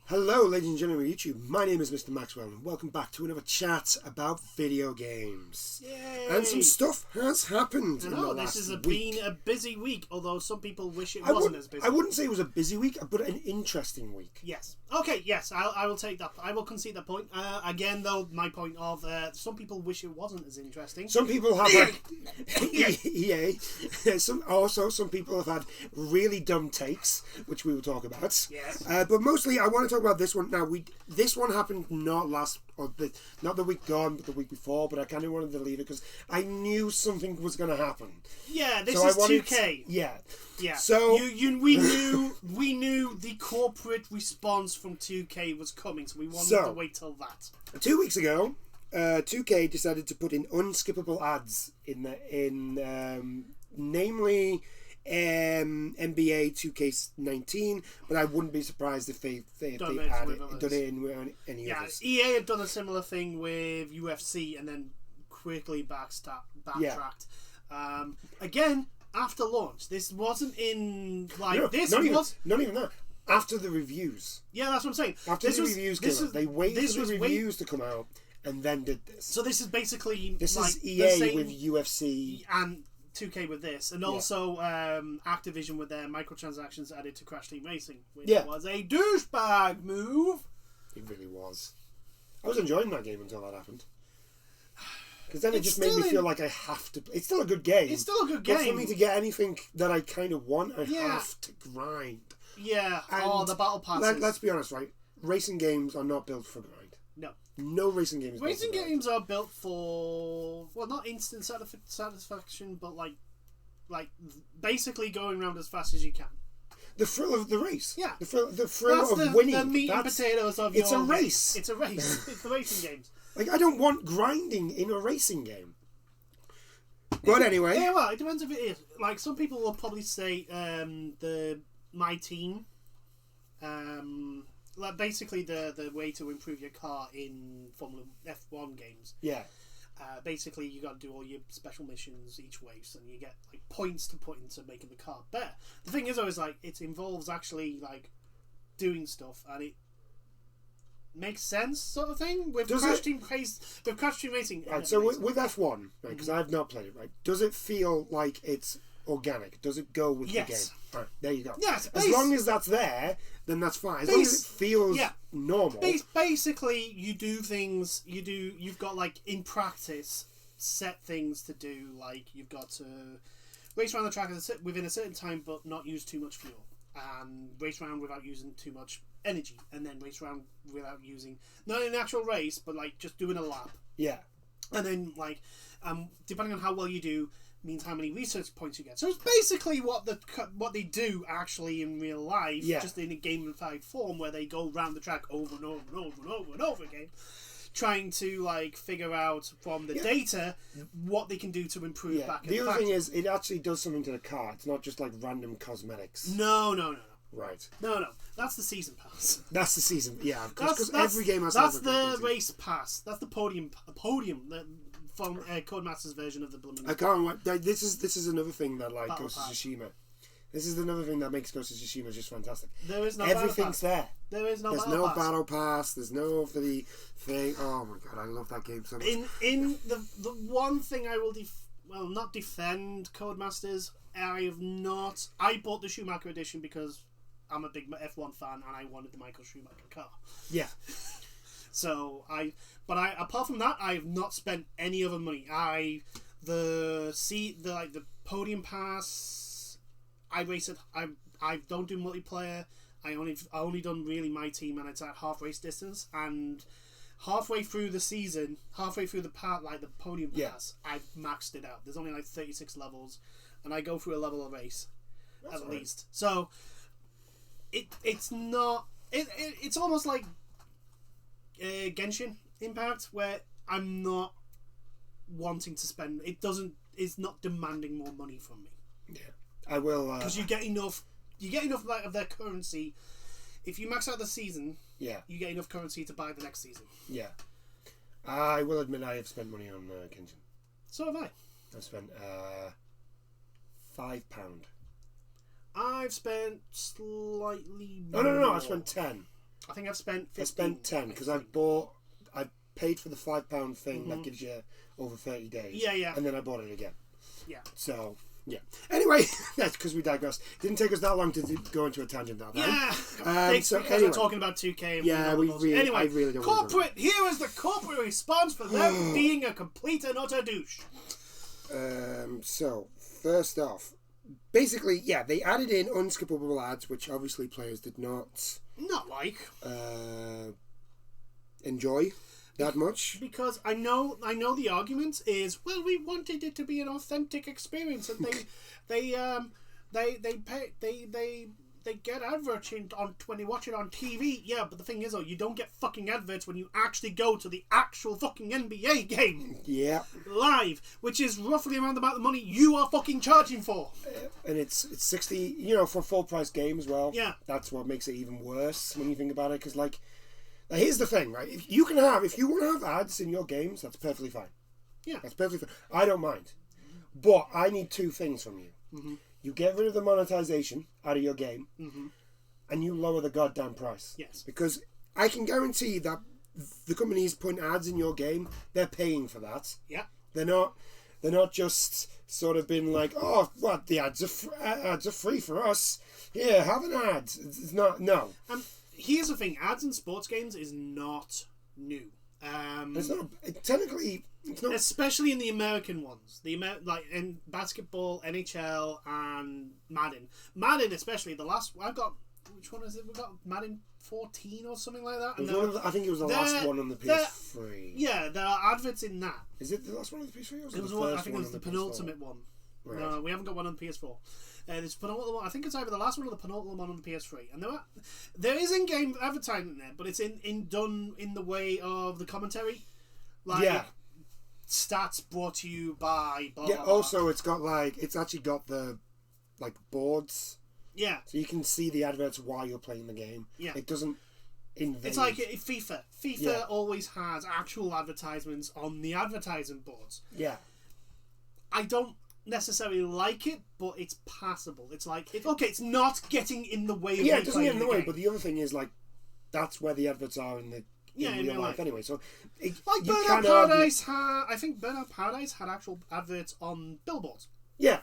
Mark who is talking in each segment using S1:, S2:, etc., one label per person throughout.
S1: Hello, ladies and gentlemen of YouTube. My name is Mr. Maxwell, and welcome back to another chat about video games.
S2: Yay!
S1: And some stuff has happened in the last
S2: this has
S1: week.
S2: been a busy week, although some people wish it wasn't as busy.
S1: I wouldn't say it was a busy week, but an interesting week.
S2: Yes. Okay, yes, I will take that. I will concede that point. Again, though, my point of some people wish it wasn't as interesting.
S1: Some people have had... EA. Some people have had really dumb takes, which we will talk about.
S2: Yes.
S1: But mostly, I want to talk about this one. Now, this one happened not the week gone, but the week before, but I kind of wanted to leave it because I knew something was going to happen.
S2: Yeah, this is 2K.
S1: Yeah.
S2: So we knew the corporate response from 2K was coming, so we wanted to wait till that.
S1: 2 weeks ago, 2K decided to put in unskippable ads namely NBA 2K19, but I wouldn't be surprised if they done it in any others.
S2: EA had done a similar thing with UFC and then quickly backtracked.
S1: Yeah.
S2: Again, after launch, this wasn't in not
S1: even that. After the reviews.
S2: Yeah, that's what I'm saying.
S1: After the reviews came out, they waited for the reviews to come out and then did this.
S2: So this is basically
S1: is EA with UFC
S2: and 2K with this, and also Activision with their microtransactions added to Crash Team Racing, which was a douchebag move.
S1: It really was. I was enjoying that game until that happened. Because then it just made me feel like I have to... It's still a good game.
S2: It's still a good game.
S1: But for me to get anything that I kind of want, I have to grind.
S2: Yeah.
S1: And
S2: the battle passes.
S1: Let's be honest, right? Racing games are not built for grind. No racing games.
S2: Racing games are built for not instant satisfaction, but like basically going around as fast as you can.
S1: The thrill of the race.
S2: Yeah.
S1: The thrill of winning.
S2: The meat and potatoes of
S1: It's a race.
S2: It's a race. It's the racing games.
S1: Like, I don't want grinding in a racing game. But anyway.
S2: Yeah, well, it depends if it is. Like, some people will probably say my team. Like basically the way to improve your car in Formula F1 games.
S1: Yeah.
S2: Basically, you got to do all your special missions each race, and you get like points to put into making the car better. The thing is, always like it involves actually like doing stuff, and it makes sense, sort of thing. With Crash Team Racing.
S1: Right. So with F1, right? Because I've not played it. Right. Does it feel like it's organic? Does it go with the game? Right, there you go.
S2: Yes.
S1: As long as that's there, then that's fine. As long as it feels normal.
S2: Basically, you do things. You've got like in practice set things to do. Like you've got to race around the track within a certain time, but not use too much fuel, and race around without using too much energy, and then race around without using not an actual race, but like just doing a lap.
S1: Yeah.
S2: And then like depending on how well you do, means how many research points you get. So it's basically what they do actually in real life, just in a gamified form where they go around the track over and over and over and over and over again, trying to like figure out from the data what they can do to improve back.
S1: The other thing is, it actually does something to the car. It's not just like random cosmetics.
S2: No.
S1: Right.
S2: No. That's the season pass.
S1: That's the season. Yeah, because every game has.
S2: That's the race pass. That's the podium. From Codemasters version of the Blooming.
S1: I can't wait. This is another thing that like Ghost of Tsushima. This is another thing that makes Ghost of Tsushima just fantastic.
S2: There is no
S1: everything's
S2: battle pass.
S1: there.
S2: There is no
S1: There's
S2: battle
S1: no
S2: pass.
S1: battle pass. There's no for the thing. Oh my god, I love that game so much.
S2: In the one thing I will not defend Codemasters. I bought the Schumacher edition because I'm a big F1 fan and I wanted the Michael Schumacher car.
S1: Yeah.
S2: So apart from that, I have not spent any other money. The podium pass. I race it. I don't do multiplayer. I only done really my team, and it's at half race distance. And halfway through the season, halfway through the part like the podium pass, I've maxed it out. There's only like 36 levels, and I go through a level a race at least. So it's not. It's almost like Genshin Impact, where I'm not wanting to spend. It's not demanding more money from me.
S1: Yeah, I will
S2: because you get enough like of their currency. If you max out the season, you get enough currency to buy the next season.
S1: Yeah, I will admit I have spent money on Genshin.
S2: So have I.
S1: I've spent £5.
S2: I've spent slightly
S1: more. No, I've spent 10.
S2: I think I've spent 15.
S1: I spent 10 because I paid for the £5 thing that gives you over 30 days.
S2: Yeah.
S1: And then I bought it again.
S2: Yeah.
S1: So, yeah. Anyway, that's because we digress. Didn't take us that long to go into a tangent that time.
S2: Yeah.
S1: So
S2: because
S1: anyway.
S2: we're talking about 2K. And
S1: Yeah,
S2: anyway,
S1: I really don't
S2: corporate. Here is the corporate response for them being a complete and utter douche.
S1: So, first off, basically, yeah, they added in unskippable ads, which obviously players did not enjoy that much.
S2: Because I know the argument is, well, we wanted it to be an authentic experience, and they get adverts on when you watch it on TV. Yeah, but the thing is, though, you don't get fucking adverts when you actually go to the actual fucking NBA game.
S1: Yeah.
S2: Live, which is roughly around about the money you are fucking charging for.
S1: And it's 60, for a full price game as well.
S2: Yeah.
S1: That's what makes it even worse when you think about it, because like, now here's the thing, right? If you want to have ads in your games, that's perfectly fine.
S2: Yeah.
S1: That's perfectly fine. I don't mind. But I need two things from you.
S2: Mm-hmm.
S1: You get rid of the monetization out of your game, and you lower the goddamn price.
S2: Yes.
S1: Because I can guarantee that the companies putting ads in your game, they're paying for that.
S2: Yeah.
S1: They're not just sort of been like, oh, what, the ads are free for us. Here, have an ad. It's not, no.
S2: Here's the thing: ads in sports games is not new.
S1: It's not technically. It's not.
S2: Especially in the American ones, like in basketball, NHL, and Madden. Madden, especially the last. I've got, which one is it? We've got Madden 14 or something like that.
S1: I think it was the last one on the PS3.
S2: Yeah, there are adverts in that.
S1: Is it the last one on the PS3? Or was
S2: It was
S1: the
S2: one.
S1: first
S2: I think it was the penultimate one.
S1: Right.
S2: No, we haven't got one on the PS4. It's penultimate one. I think it's either the last one or the penultimate one on the PS3. And there is in-game advertising there, but it's done in the way of the commentary. Like, stats brought to you by blah,
S1: yeah,
S2: blah, blah.
S1: also it's actually got the boards.
S2: Yeah.
S1: So you can see the adverts while you're playing the game.
S2: Yeah.
S1: It doesn't invade.
S2: It's like FIFA. FIFA always has actual advertisements on the advertising boards.
S1: Yeah.
S2: I don't necessarily like it, but it's passable. It's like, it's not getting in the way of
S1: it doesn't get in the way,
S2: game.
S1: but the other thing is, like, that's where the adverts are in real life anyway. So,
S2: Burnout Paradise I think Burnout Paradise had actual adverts on billboards.
S1: Yeah.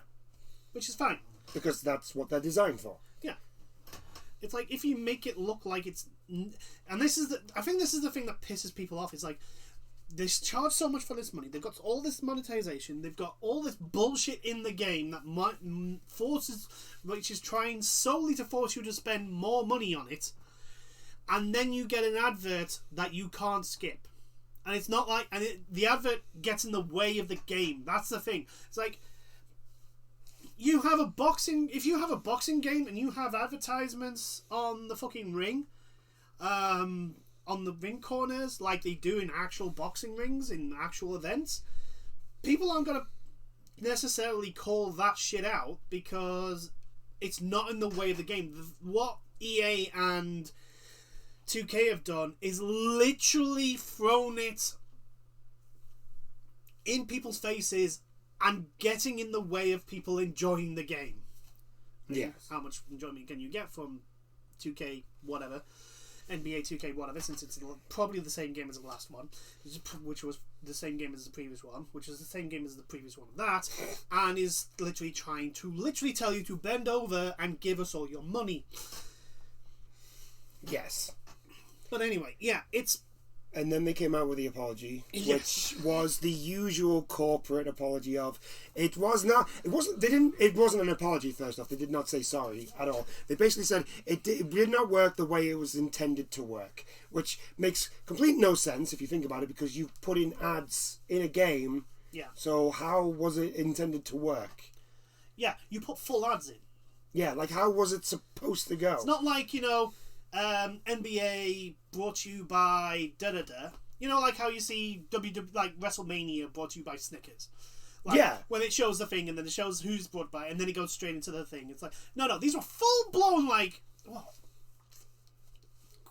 S2: Which is fine.
S1: Because that's what they're designed for.
S2: Yeah. It's like, if you make it look like it's... And I think this is the thing that pisses people off. It's like, they charge so much for this money. They've got all this monetization. They've got all this bullshit in the game that which is trying solely to force you to spend more money on it. And then you get an advert that you can't skip. And it's not like... the advert gets in the way of the game. That's the thing. It's like... If you have a boxing game and you have advertisements on the fucking ring, on the ring corners, like they do in actual boxing rings, in actual events, people aren't going to necessarily call that shit out because it's not in the way of the game. What EA and 2K have done is literally thrown it in people's faces and getting in the way of people enjoying the game.
S1: Yes.
S2: How much enjoyment can you get from 2K whatever, NBA 2K whatever, since it's probably the same game as the last one, which was the same game as the previous one, which is the same game as the previous one of that, and is literally trying to tell you to bend over and give us all your money.
S1: Yes.
S2: But anyway, yeah, it's...
S1: And then they came out with the apology, which was the usual corporate apology of it wasn't an apology. First off, they did not say sorry at all. They basically said it did not work the way it was intended to work, which makes complete no sense if you think about it, because you put in ads in a game.
S2: Yeah.
S1: So how was it intended to work?
S2: Yeah, you put full ads in.
S1: Yeah, like how was it supposed to go?
S2: It's not like, NBA brought to you by da-da-da. Like how you see like WrestleMania brought to you by Snickers. Like,
S1: yeah.
S2: When it shows the thing and then it shows who's brought by, and then it goes straight into the thing. It's like, no, these were full-blown, like,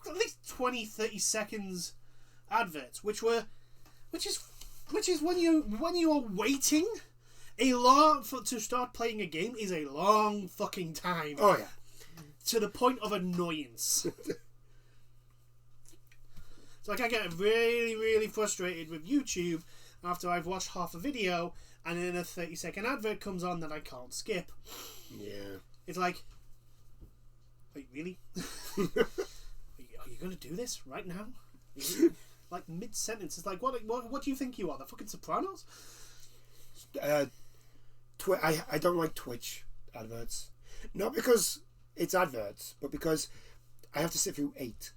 S2: at least 20, 30 seconds adverts, which is when you are waiting to start playing a game is a long fucking time.
S1: Oh, yeah.
S2: To the point of annoyance. So like I get really, really frustrated with YouTube after I've watched half a video and then a 30-second advert comes on that I can't skip.
S1: Yeah.
S2: It's like, wait, really? Are you going to do this right now? Like mid-sentence. It's like, what do you think you are? The fucking Sopranos?
S1: I don't like Twitch adverts. Not because it's adverts, but because I have to sit through 8.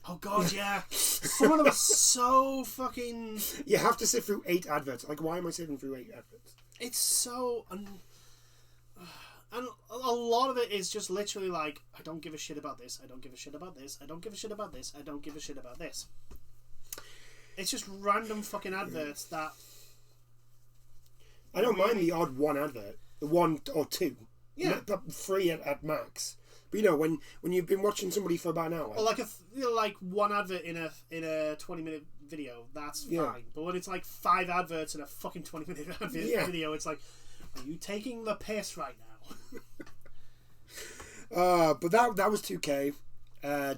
S2: Oh god, yeah. Some of them are so fucking...
S1: You have to sit through 8 adverts. Like, why am I sitting through 8 adverts?
S2: It's so... And a lot of it is just literally like, I don't give a shit about this, I don't give a shit about this, I don't give a shit about this, I don't give a shit about this. It's just random fucking adverts that...
S1: I don't mind the odd one advert. The 1 or 2.
S2: Yeah.
S1: But 3 at max. But you know, when you've been watching somebody for about an hour...
S2: Or like like one advert in a 20-minute video, that's fine. But when it's like 5 adverts in a fucking 20-minute video, it's like, are you taking the piss right
S1: now? But that was 2K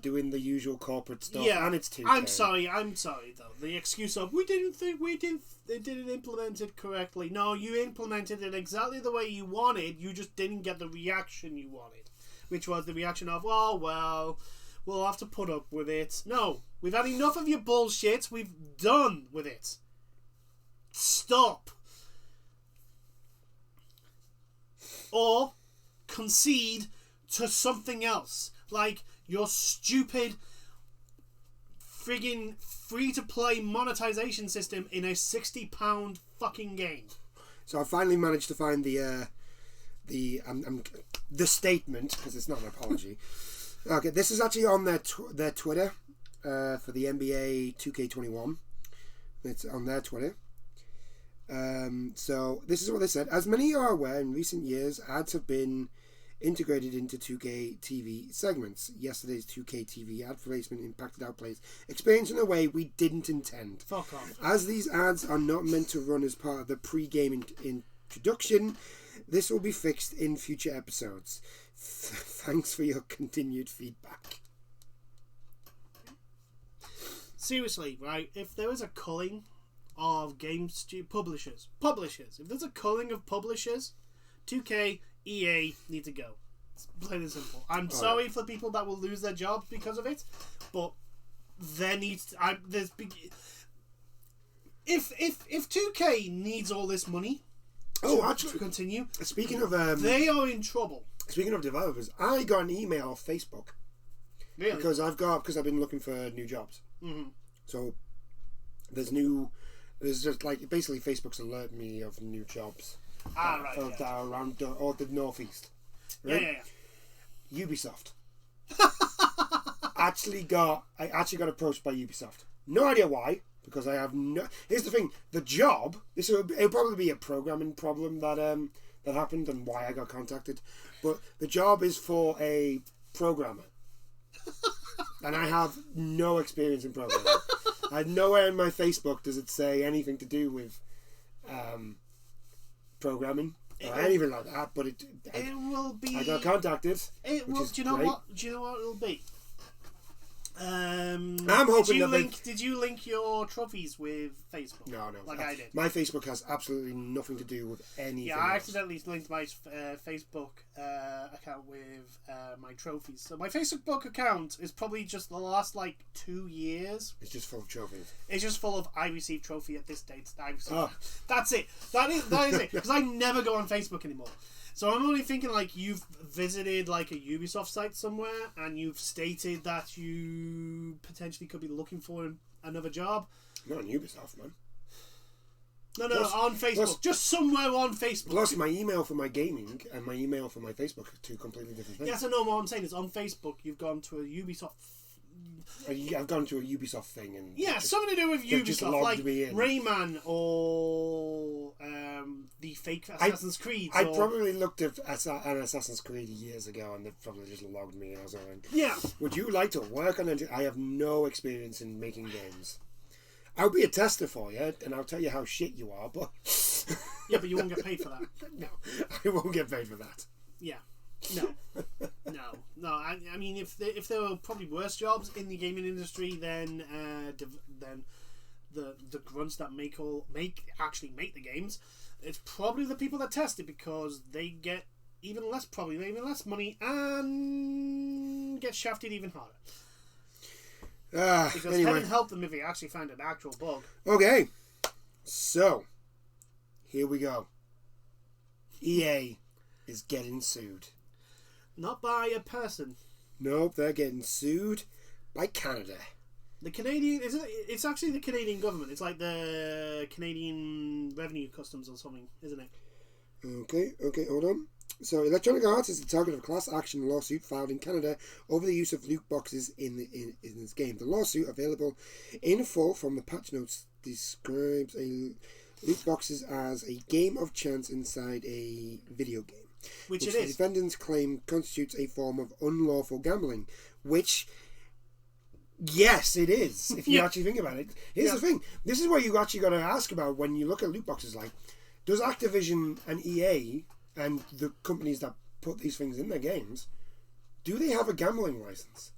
S1: doing the usual corporate stuff, and it's 2K.
S2: I'm sorry though. The excuse of they didn't implement it correctly. No, you implemented it exactly the way you wanted. You just didn't get the reaction you wanted, which was the reaction of, oh well, we'll have to put up with it. No, we've had enough of your bullshit. We've done with it. Stop. Or concede to something else, like your stupid friggin' free-to-play monetization system in a £60 fucking game.
S1: So I finally managed to find the statement, because it's not an apology. Okay, this is actually on their Twitter for the NBA 2K21. It's on their Twitter. So this is what they said. As many are aware, in recent years, ads have been integrated into 2K TV segments. Yesterday's 2K TV ad placement impacted our players' experience in a way we didn't intend.
S2: Fuck off.
S1: As these ads are not meant to run as part of the pre-game introduction, this will be fixed in future episodes. Thanks for your continued feedback.
S2: Seriously, right? If there was a culling of publishers, if there's a culling of publishers, 2K, EA need to go. It's plain and simple. I'm sorry for people that will lose their jobs because of it, but there needs to, if 2K needs all this money
S1: actually,
S2: to continue,
S1: speaking of
S2: they are in trouble.
S1: Speaking of developers, I got an email off Facebook.
S2: Really?
S1: Because I've been looking for new jobs.
S2: Mm-hmm.
S1: So there's just like basically Facebook's alerting me of new jobs. That are around the northeast. Right?
S2: Yeah.
S1: Ubisoft. I actually got approached by Ubisoft. No idea why, because I have no. Here's the thing: the job. It'll probably be a programming problem that happened and why I got contacted. But the job is for a programmer, and I have no experience in programming. Nowhere in my Facebook does it say anything to do with programming or anything like that. But it will be. I got contacted.
S2: It will. Do you know what? Do you know what it'll be?
S1: I'm hoping
S2: did you link your trophies with Facebook?
S1: No.
S2: I did.
S1: My Facebook has absolutely nothing to do with anything.
S2: Yeah, I accidentally linked my Facebook account with my trophies. So my Facebook account is probably just the last 2 years.
S1: It's just full of trophies.
S2: It's just full of I received trophy at this date. That's it. That is it. Because I never go on Facebook anymore. So I'm only thinking you've visited a Ubisoft site somewhere and you've stated that you potentially could be looking for another job.
S1: Not on Ubisoft, man.
S2: No, on Facebook. Just somewhere on Facebook.
S1: Plus, my email for my gaming and my email for my Facebook are two completely different things.
S2: Yeah, so no, what I'm saying is on Facebook you've gone to a Ubisoft...
S1: I've gone to a Ubisoft thing and
S2: something to do with Ubisoft, like Rayman or the fake Assassin's Creed.
S1: I probably looked at an Assassin's Creed years ago, and they probably just logged me. And I was like,
S2: "Yeah,
S1: would you like to work on it?" I have no experience in making games. I'll be a tester for you, and I'll tell you how shit you are. But
S2: yeah, but you won't get paid for that.
S1: No, I won't get paid for that.
S2: Yeah. No. I mean, if there were probably worse jobs in the gaming industry than the grunts that actually make the games, it's probably the people that test it, because they get even less money and get shafted even harder. Because
S1: anyway.
S2: heaven help them if they actually find an actual bug.
S1: Okay, so here we go. EA is getting sued.
S2: Not by a person.
S1: Nope, they're getting sued by Canada.
S2: The Canadian it's actually the Canadian government. It's like the Canadian Revenue Customs or something, isn't it?
S1: Okay, hold on. So, Electronic Arts is the target of a class action lawsuit filed in Canada over the use of loot boxes in this game. The lawsuit, available in full from the patch notes, describes loot boxes as a game of chance inside a video game,
S2: which it
S1: the
S2: is.
S1: Defendants claim constitutes a form of unlawful gambling, which, yes, it is. If you actually think about it, here's the thing. This is what you actually got to ask about when you look at loot boxes. Like, does Activision and EA and the companies that put these things in their games, do they have a gambling license?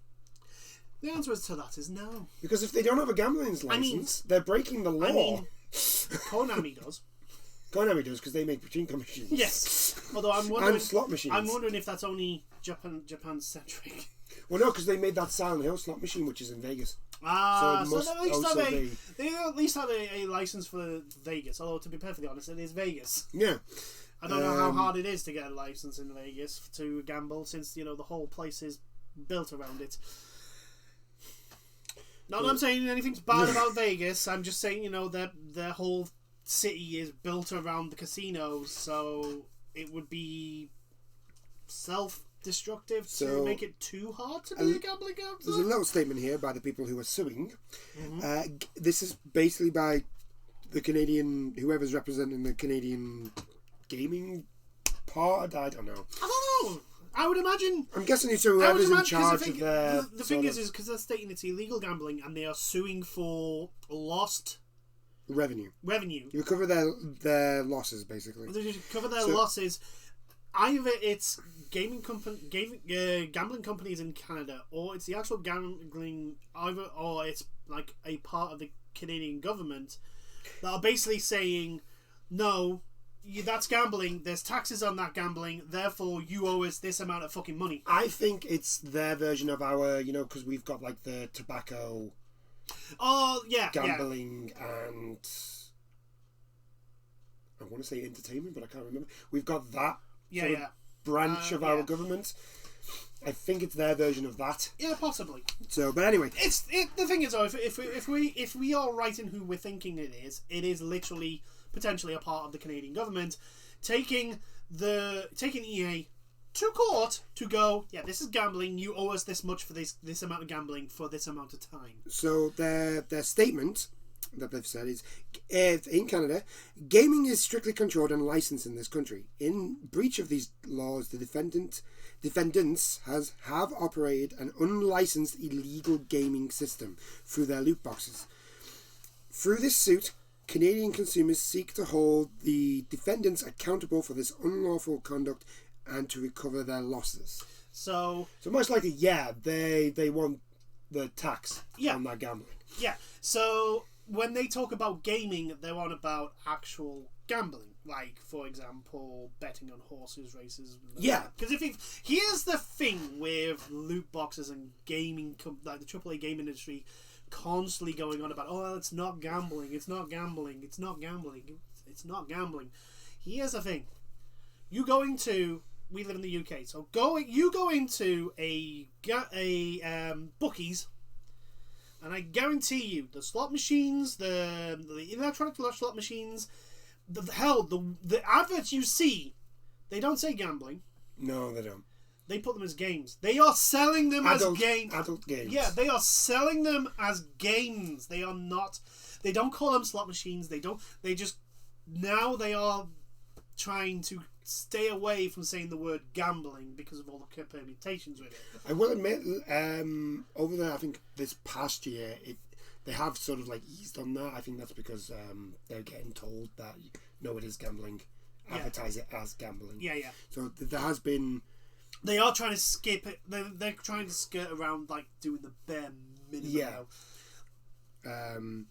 S2: The answer to that is no.
S1: Because if they don't have a gambling license, they're breaking the law.
S2: Konami does.
S1: Konami does, because they make pachinko machines.
S2: Yes. Although I'm wondering,
S1: and slot machines.
S2: I'm wondering if that's only Japan centric.
S1: Well, no, because they made that Silent Hill slot machine, which is in Vegas.
S2: So they at least have a license for Vegas. Although, to be perfectly honest, it is Vegas.
S1: Yeah.
S2: I don't know how hard it is to get a license in Vegas to gamble, since the whole place is built around it. Not that I'm saying anything's bad about Vegas. I'm just saying their whole city is built around the casinos, so it would be self-destructive to make it too hard to be a gambling game.
S1: There's a little statement here by the people who are suing. This is basically by the Canadian, whoever's representing the Canadian gaming part. I don't know.
S2: I don't know. I would imagine.
S1: I'm guessing it's whoever's in charge of their.
S2: The thing is because they're stating it's illegal gambling and they are suing for lost
S1: revenue.
S2: You
S1: recover their losses, basically.
S2: They recover their losses. Either it's gambling companies in Canada, or it's the actual gambling, or it's like a part of the Canadian government that are basically saying, no, that's gambling, there's taxes on that gambling, therefore you owe us this amount of fucking money.
S1: I think it's their version of our, because we've got like the tobacco gambling and I want to say entertainment, but I can't remember. We've got that branch of our government. I think it's their version of that.
S2: Yeah, possibly.
S1: So, but anyway,
S2: the thing is, though, if we are right in who we're thinking it is literally potentially a part of the Canadian government taking EA to court to go, yeah, this is gambling, you owe us this much for this amount of gambling for this amount of time.
S1: So their statement that they've said is, in Canada, gaming is strictly controlled and licensed in this country. In breach of these laws, the defendants have operated an unlicensed illegal gaming system through their loot boxes. Through this suit, Canadian consumers seek to hold the defendants accountable for this unlawful conduct and to recover their losses. So most likely, they want the tax on that gambling. Yeah.
S2: So when they talk about gaming, they're on about actual gambling. Like, for example, betting on horses races.
S1: Yeah.
S2: Because here's the thing with loot boxes and gaming, like the AAA gaming industry, constantly going on about, it's not gambling, it's not gambling, it's not gambling, it's not gambling. Here's the thing. We live in the UK, so you go into a bookies, and I guarantee you, the slot machines, the electronic slot machines, the adverts you see, they don't say gambling.
S1: No, they don't.
S2: They put them as games. They are selling them as games.
S1: Adult games.
S2: Yeah, they are selling them as games. They are not. They don't call them slot machines. They don't. They just. Now they are trying to stay away from saying the word gambling because of all the permutations with it.
S1: I will admit, over there, I think this past year, they have sort of like eased on that. I think that's because they're getting told that, no, it is gambling. Advertise it as gambling.
S2: Yeah.
S1: So there has been
S2: They are trying to skip it. They're trying to skirt around like doing the bare minimum.
S1: Yeah.
S2: Now.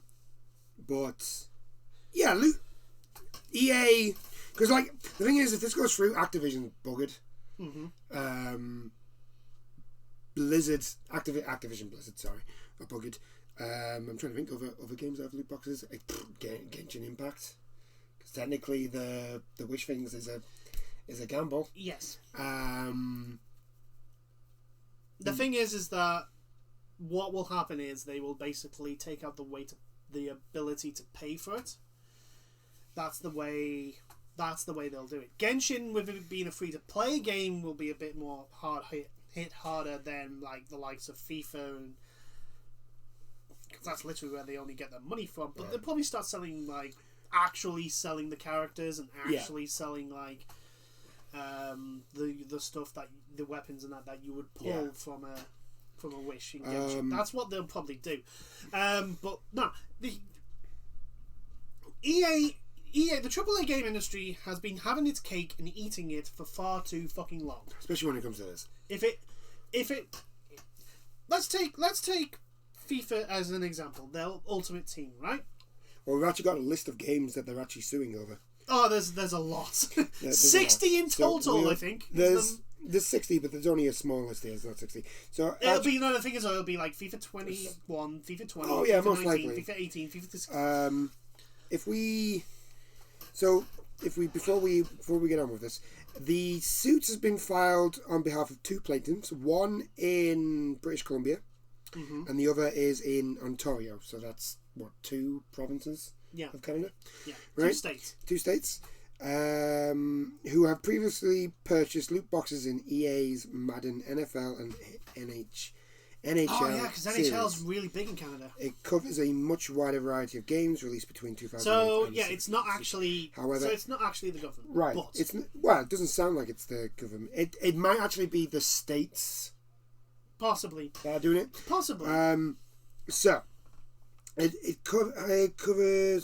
S1: But yeah, EA, because like the thing is, if this goes through, Activision's buggered.
S2: Mm-hmm.
S1: Activision Blizzard, sorry, are buggered. I'm trying to think of other games that have loot boxes. Genshin Impact, because technically the Wish things is a gamble.
S2: Yes.
S1: The
S2: thing is that what will happen is they will basically take out the ability to pay for it. That's the way they'll do it. Genshin, with it being a free to play game, will be a bit more hit harder than like the likes of FIFA, and because that's literally where they only get their money from. But they'll probably start selling actually selling the characters and actually selling the stuff that the weapons and that you would pull from a Wish in Genshin. That's what they'll probably do. But no, the EA, the AAA game industry has been having its cake and eating it for far too fucking long.
S1: Especially when it comes to this.
S2: Let's take FIFA as an example. Their Ultimate Team, right?
S1: Well, we've actually got a list of games that they're actually suing over.
S2: Oh, there's a lot. 60 in total, I think.
S1: There's 60, but there's only a small list here. It's not 60. So
S2: it'll be the thing is it'll be like FIFA 21, FIFA 20,
S1: oh yeah,
S2: FIFA
S1: most
S2: 19,
S1: likely.
S2: FIFA 18, FIFA 16.
S1: Before we get on with this, the suit has been filed on behalf of two plaintiffs, one in British Columbia, and the other is in Ontario. So that's what, 2 provinces of Canada?
S2: Yeah,
S1: right?
S2: 2 states.
S1: Who have previously purchased loot boxes in EA's Madden, NFL, and NHL.
S2: Oh yeah, because NHL is really big in Canada.
S1: It covers a much wider variety of games released between 2008
S2: So
S1: and
S2: yeah, it's not actually.
S1: However,
S2: so it's not actually the government,
S1: right?
S2: But
S1: It doesn't sound like it's the government. It might actually be the states
S2: possibly
S1: that are doing it.
S2: Possibly.
S1: So it covers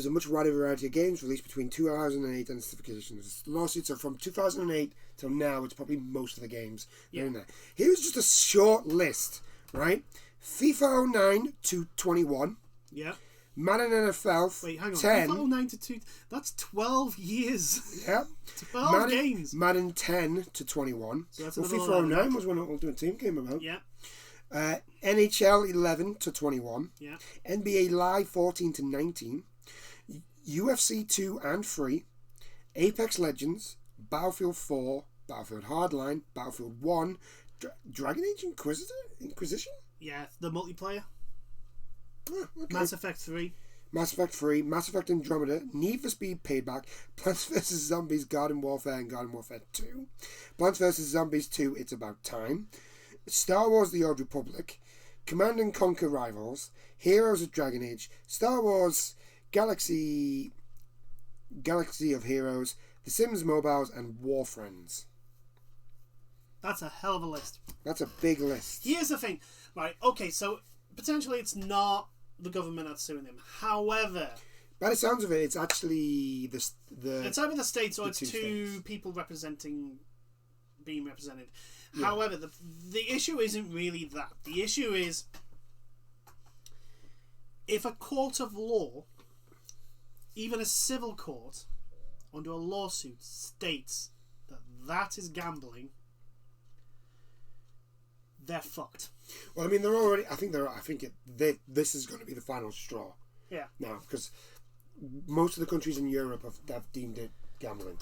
S1: a much wider variety of games released between 2008 and specifications. Lawsuits are from 2008 till now. It's probably most of the games in there. Here's just a short list, right? FIFA 09 to 21.
S2: Yeah.
S1: Madden NFL.
S2: Wait, hang on.
S1: 10.
S2: FIFA 09 to 2. That's 12 years.
S1: Yeah.
S2: 12 games.
S1: Madden 10 to 21.
S2: So that's
S1: FIFA 09 was when Ultimate Team came about.
S2: Yeah.
S1: NHL 11 to 21.
S2: Yeah.
S1: NBA Live 14 to 19. UFC 2 and 3, Apex Legends, Battlefield 4, Battlefield Hardline, Battlefield 1, Dragon Age Inquisition?
S2: Yeah, the multiplayer.
S1: Oh, okay.
S2: Mass Effect 3.
S1: Mass Effect 3, Mass Effect Andromeda, Need for Speed Payback, Plants vs. Zombies Garden Warfare and Garden Warfare 2, Plants vs. Zombies 2 It's About Time, Star Wars The Old Republic, Command & Conquer Rivals, Heroes of Dragon Age, Star Wars Galaxy of Heroes, The Sims Mobiles, and Warfriends.
S2: That's a hell of a list.
S1: That's a big list.
S2: Here's the thing. Right, okay, so potentially it's not the government that's suing them. However,
S1: by the sounds of it, it's actually the
S2: it's either the states or it's two
S1: states.
S2: people being represented. Yeah. However, the issue isn't really that. The issue is if a court of law, even a civil court, under a lawsuit states that is gambling, they're fucked.
S1: Well, I mean, they're already. This is going to be the final straw.
S2: Yeah.
S1: Now, because most of the countries in Europe have deemed it gambling.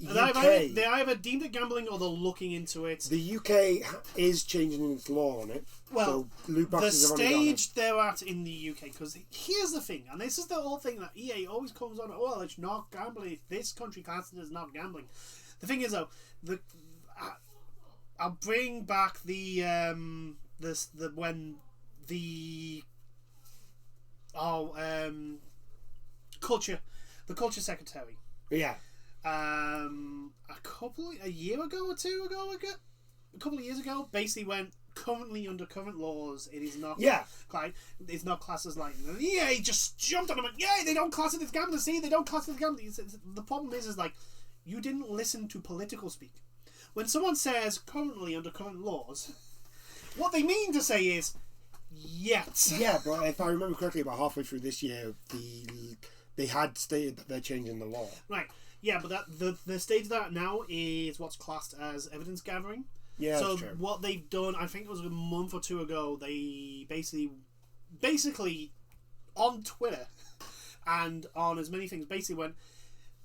S2: They either deemed it gambling or they're looking into it.
S1: The UK is changing its law on it.
S2: Well,
S1: so loot boxes
S2: the stage they're at in the UK, because here's the thing, and this is the whole thing that EA always comes on. Oh, it's not gambling. This country classes it as not gambling. The thing is, though, I'll bring back the culture secretary.
S1: Yeah.
S2: A couple of years ago, basically went currently under current laws, it is not.
S1: Yeah.
S2: It's not classed as like EA just jumped on them and they don't class it as gambling. See, they don't class it as gambling. The problem is like you didn't listen to political speak. When someone says currently under current laws, what they mean to say is yet.
S1: Yeah, but if I remember correctly, about halfway through this year, they had stated that they're changing the law.
S2: Right. Yeah, but the stage of that now is what's classed as evidence gathering.
S1: Yeah,
S2: so
S1: that's true.
S2: what they've done, I think it was a month or two ago, they basically on Twitter and on as many things, basically went,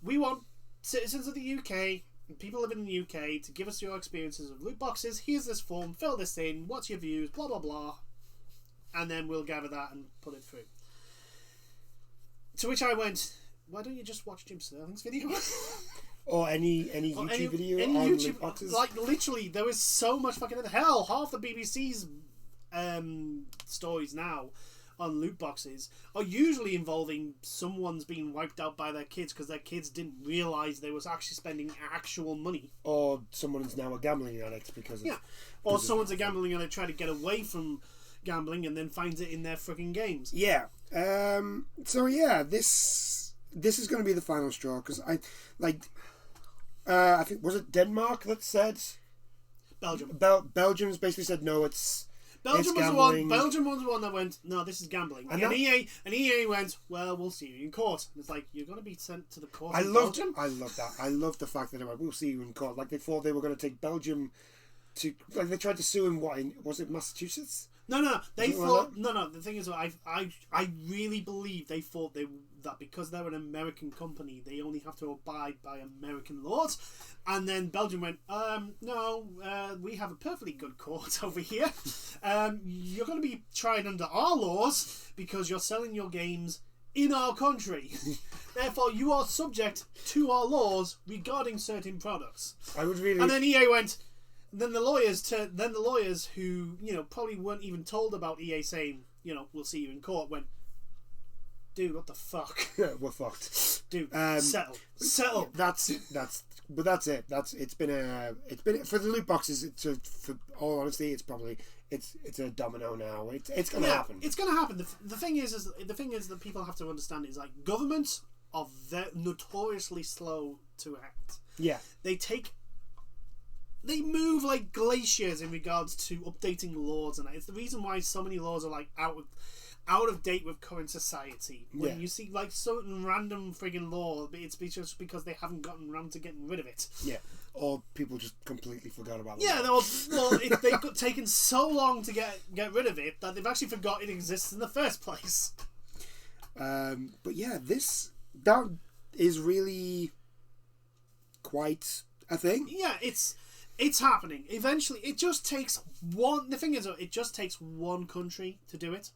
S2: we want citizens of the UK, people living in the UK, to give us your experiences of loot boxes. Here's this form, fill this in, what's your views, blah blah blah, and then we'll gather that and put it through. To which I went, why don't you just watch Jim Sterling's video?
S1: Or any YouTube video on loot boxes?
S2: Like, literally, there was so much fucking hell. Half the BBC's stories now on loot boxes are usually involving someone's being wiped out by their kids because their kids didn't realise they was actually spending actual money.
S1: Or someone's now a gambling addict because of...
S2: Yeah. Or someone's a gambling addict trying to get away from gambling and then finds it in their freaking games.
S1: Yeah. So yeah, this is going to be the final straw because I think, was it Denmark that said?
S2: Belgium.
S1: Belgium's basically said no.
S2: Belgium was the one that went, no, this is gambling. And EA went, well, we'll see you in court. And it's like, you're going to be sent to the court in Belgium?
S1: I love that. I love the fact that they went, we'll see you in court. Like, they thought they were going to take Belgium to... Like, they tried to sue him, was it Massachusetts?
S2: No. They thought... No. The thing is, I really believe they thought that because they're an American company, they only have to abide by American laws. And then Belgium went, no, we have a perfectly good court over here. You're going to be tried under our laws because you're selling your games in our country. Therefore, you are subject to our laws regarding certain products. And then EA went... Then the lawyers who, probably weren't even told about EA saying, we'll see you in court, went, dude, what the fuck?
S1: Yeah, we're fucked.
S2: Dude, settle.
S1: That's it. It's been for the loot boxes. For all honesty, it's a domino now. It's gonna happen.
S2: It's gonna happen. The thing is that people have to understand is like governments are notoriously slow to act.
S1: Yeah,
S2: they move like glaciers in regards to updating laws, and it's the reason why so many laws are like out of date with current society. When you see like certain random friggin' law, it's just because they haven't gotten around to getting rid of it.
S1: Yeah, or people just completely forgot about it.
S2: Yeah, they've got taken so long to get rid of it that they've actually forgot it exists in the first place.
S1: But yeah, that is really quite a thing.
S2: Yeah, it's happening. Eventually, it just takes one... The thing is, it just takes one country to do it.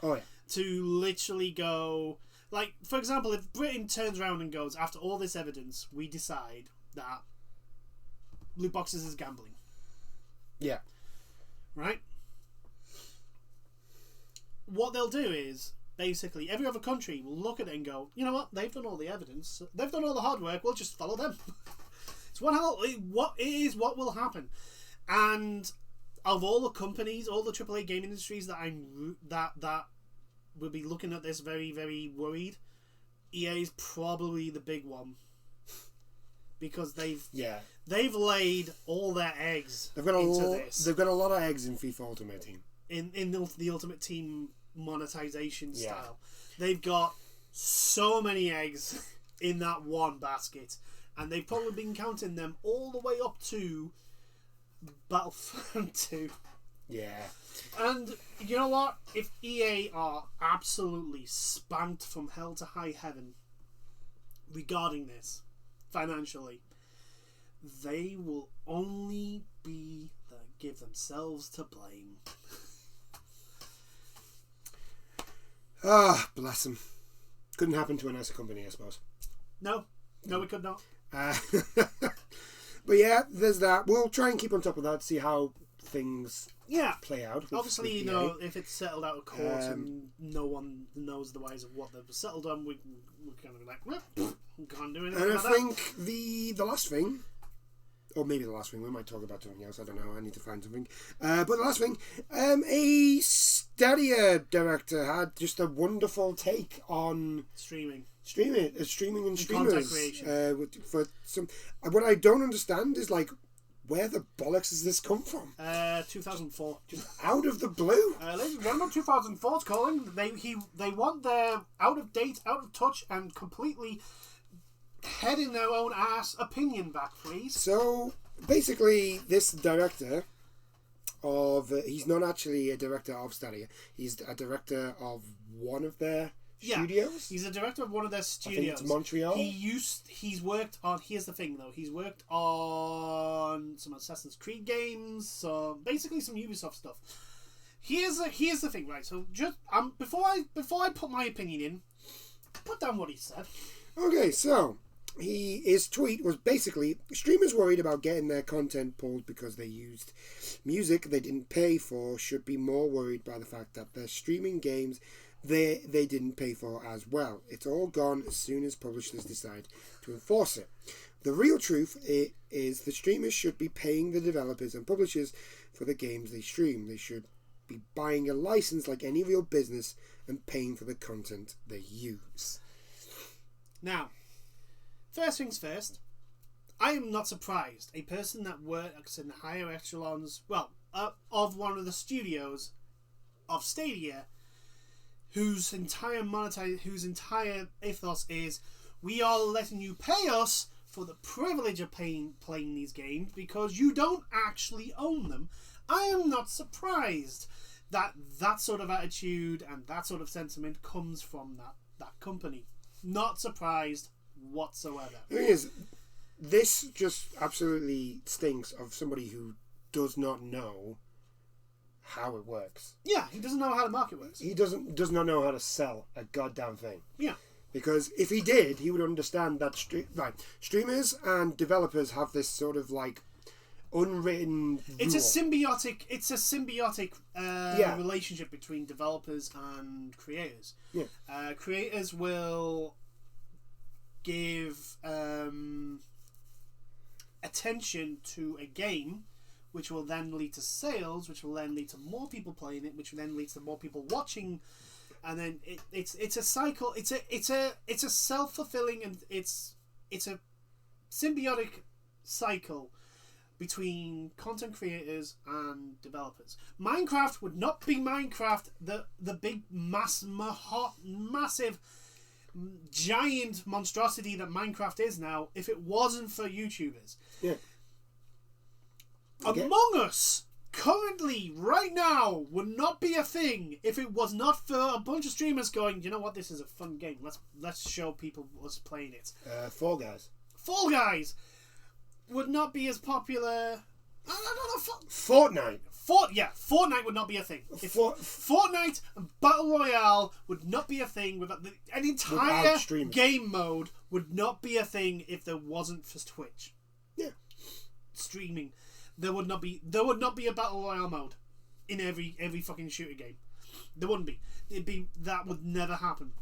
S1: Oh, yeah.
S2: To literally go... Like, for example, if Britain turns around and goes, after all this evidence, we decide that loot boxes is gambling.
S1: Yeah.
S2: Right? What they'll do is, basically, every other country will look at it and go, you know what? They've done all the evidence. They've done all the hard work. We'll just follow them. It's what will happen. And of all the companies, all the AAA game industries that will be looking at this very, very worried, EA is probably the big one because they've laid all their eggs into this.
S1: They've got a lot of eggs in FIFA Ultimate Team.
S2: In the Ultimate Team monetization style, they've got so many eggs in that one basket. And they've probably been counting them all the way up to Battlefront 2.
S1: Yeah.
S2: And you know what? If EA are absolutely spanked from hell to high heaven regarding this, financially, they will only give themselves to blame.
S1: Ah, bless them. Couldn't happen to a nicer company, I suppose.
S2: No, it could not.
S1: But yeah, there's that. We'll try and keep on top of that, see how things play out.
S2: Obviously, if it's settled out of court and no one knows the ways of what they've settled on, we're kind of like, we can't do anything.
S1: And I think the last thing, or maybe the last thing, we might talk about something else, I don't know, I need to find something. But the last thing, a Stadia director had just a wonderful take on
S2: streaming.
S1: streaming and
S2: content
S1: streamers.
S2: creation.
S1: For some, what I don't understand is like, where the bollocks has this come from?
S2: 2004.
S1: Just out of the blue.
S2: Ladies and gentlemen, 2004's calling. They want their out of date, out of touch, and completely head in their own ass opinion back, please.
S1: So basically, this director of he's not actually a director of Stadia. He's a director of one of their studios.
S2: He's a director of one of their studios.
S1: I think it's Montreal.
S2: He's worked on. Here's the thing, though. He's worked on some Assassin's Creed games. So basically, some Ubisoft stuff. Here's the thing, right? So just before I put my opinion in, put down what he said.
S1: Okay, so his tweet was basically streamers worried about getting their content pulled because they used music they didn't pay for should be more worried by the fact that they're streaming games they didn't pay for as well. It's all gone as soon as publishers decide to enforce it. The real truth is the streamers should be paying the developers and publishers for the games they stream. They should be buying a license like any real business and paying for the content they use.
S2: Now, first things first, I am not surprised. A person that works in the higher echelons, of one of the studios of Stadia, whose entire ethos is, we are letting you pay us for the privilege of playing these games because you don't actually own them. I am not surprised that sort of attitude and that sort of sentiment comes from that company. Not surprised whatsoever.
S1: The thing is, this just absolutely stinks of somebody who does not know how it works.
S2: Yeah, he doesn't know how the market works.
S1: He does not know how to sell a goddamn thing.
S2: Yeah.
S1: Because if he did, he would understand that streamers and developers have this sort of like unwritten rule.
S2: It's a symbiotic relationship between developers and creators.
S1: Yeah.
S2: Creators will give attention to a game, which will then lead to sales, which will then lead to more people playing it, which will then lead to more people watching, and then it's a cycle. It's a self-fulfilling and it's a symbiotic cycle between content creators and developers. Minecraft would not be Minecraft, the big massive giant monstrosity that Minecraft is now, if it wasn't for YouTubers.
S1: Yeah.
S2: Among Us currently right now would not be a thing if it was not for a bunch of streamers going, you know what, this is a fun game, let's show people us playing it.
S1: Fall Guys
S2: would not be as popular.
S1: Fortnite
S2: Fortnite would not be a thing. Fortnite and Battle Royale would not be a thing. An entire game mode would not be a thing if there wasn't for Twitch.
S1: Yeah.
S2: Streaming. There would not be a Battle Royale mode in every fucking shooter game. There wouldn't be. That would never happen.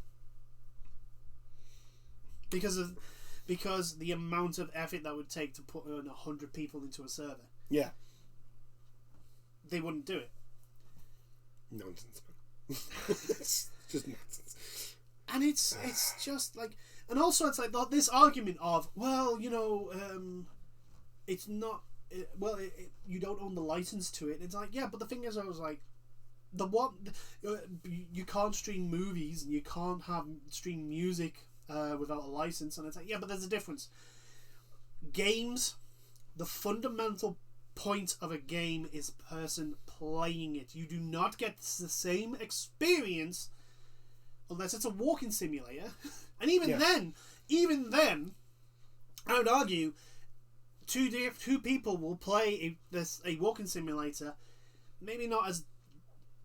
S2: Because the amount of effort that would take to put 100 people into a server.
S1: Yeah.
S2: They wouldn't do it.
S1: Nonsense. It's just nonsense.
S2: And it's just like, and also it's like this argument of, well, it's not, you don't own the license to it. It's like, yeah, but the thing is, I was like, you can't stream movies and you can't stream music without a license, and it's like, yeah, but there's a difference. Games, the fundamental point of a game is person playing it. You do not get the same experience unless it's a walking simulator. And even then, I would argue two people will play a walking simulator, maybe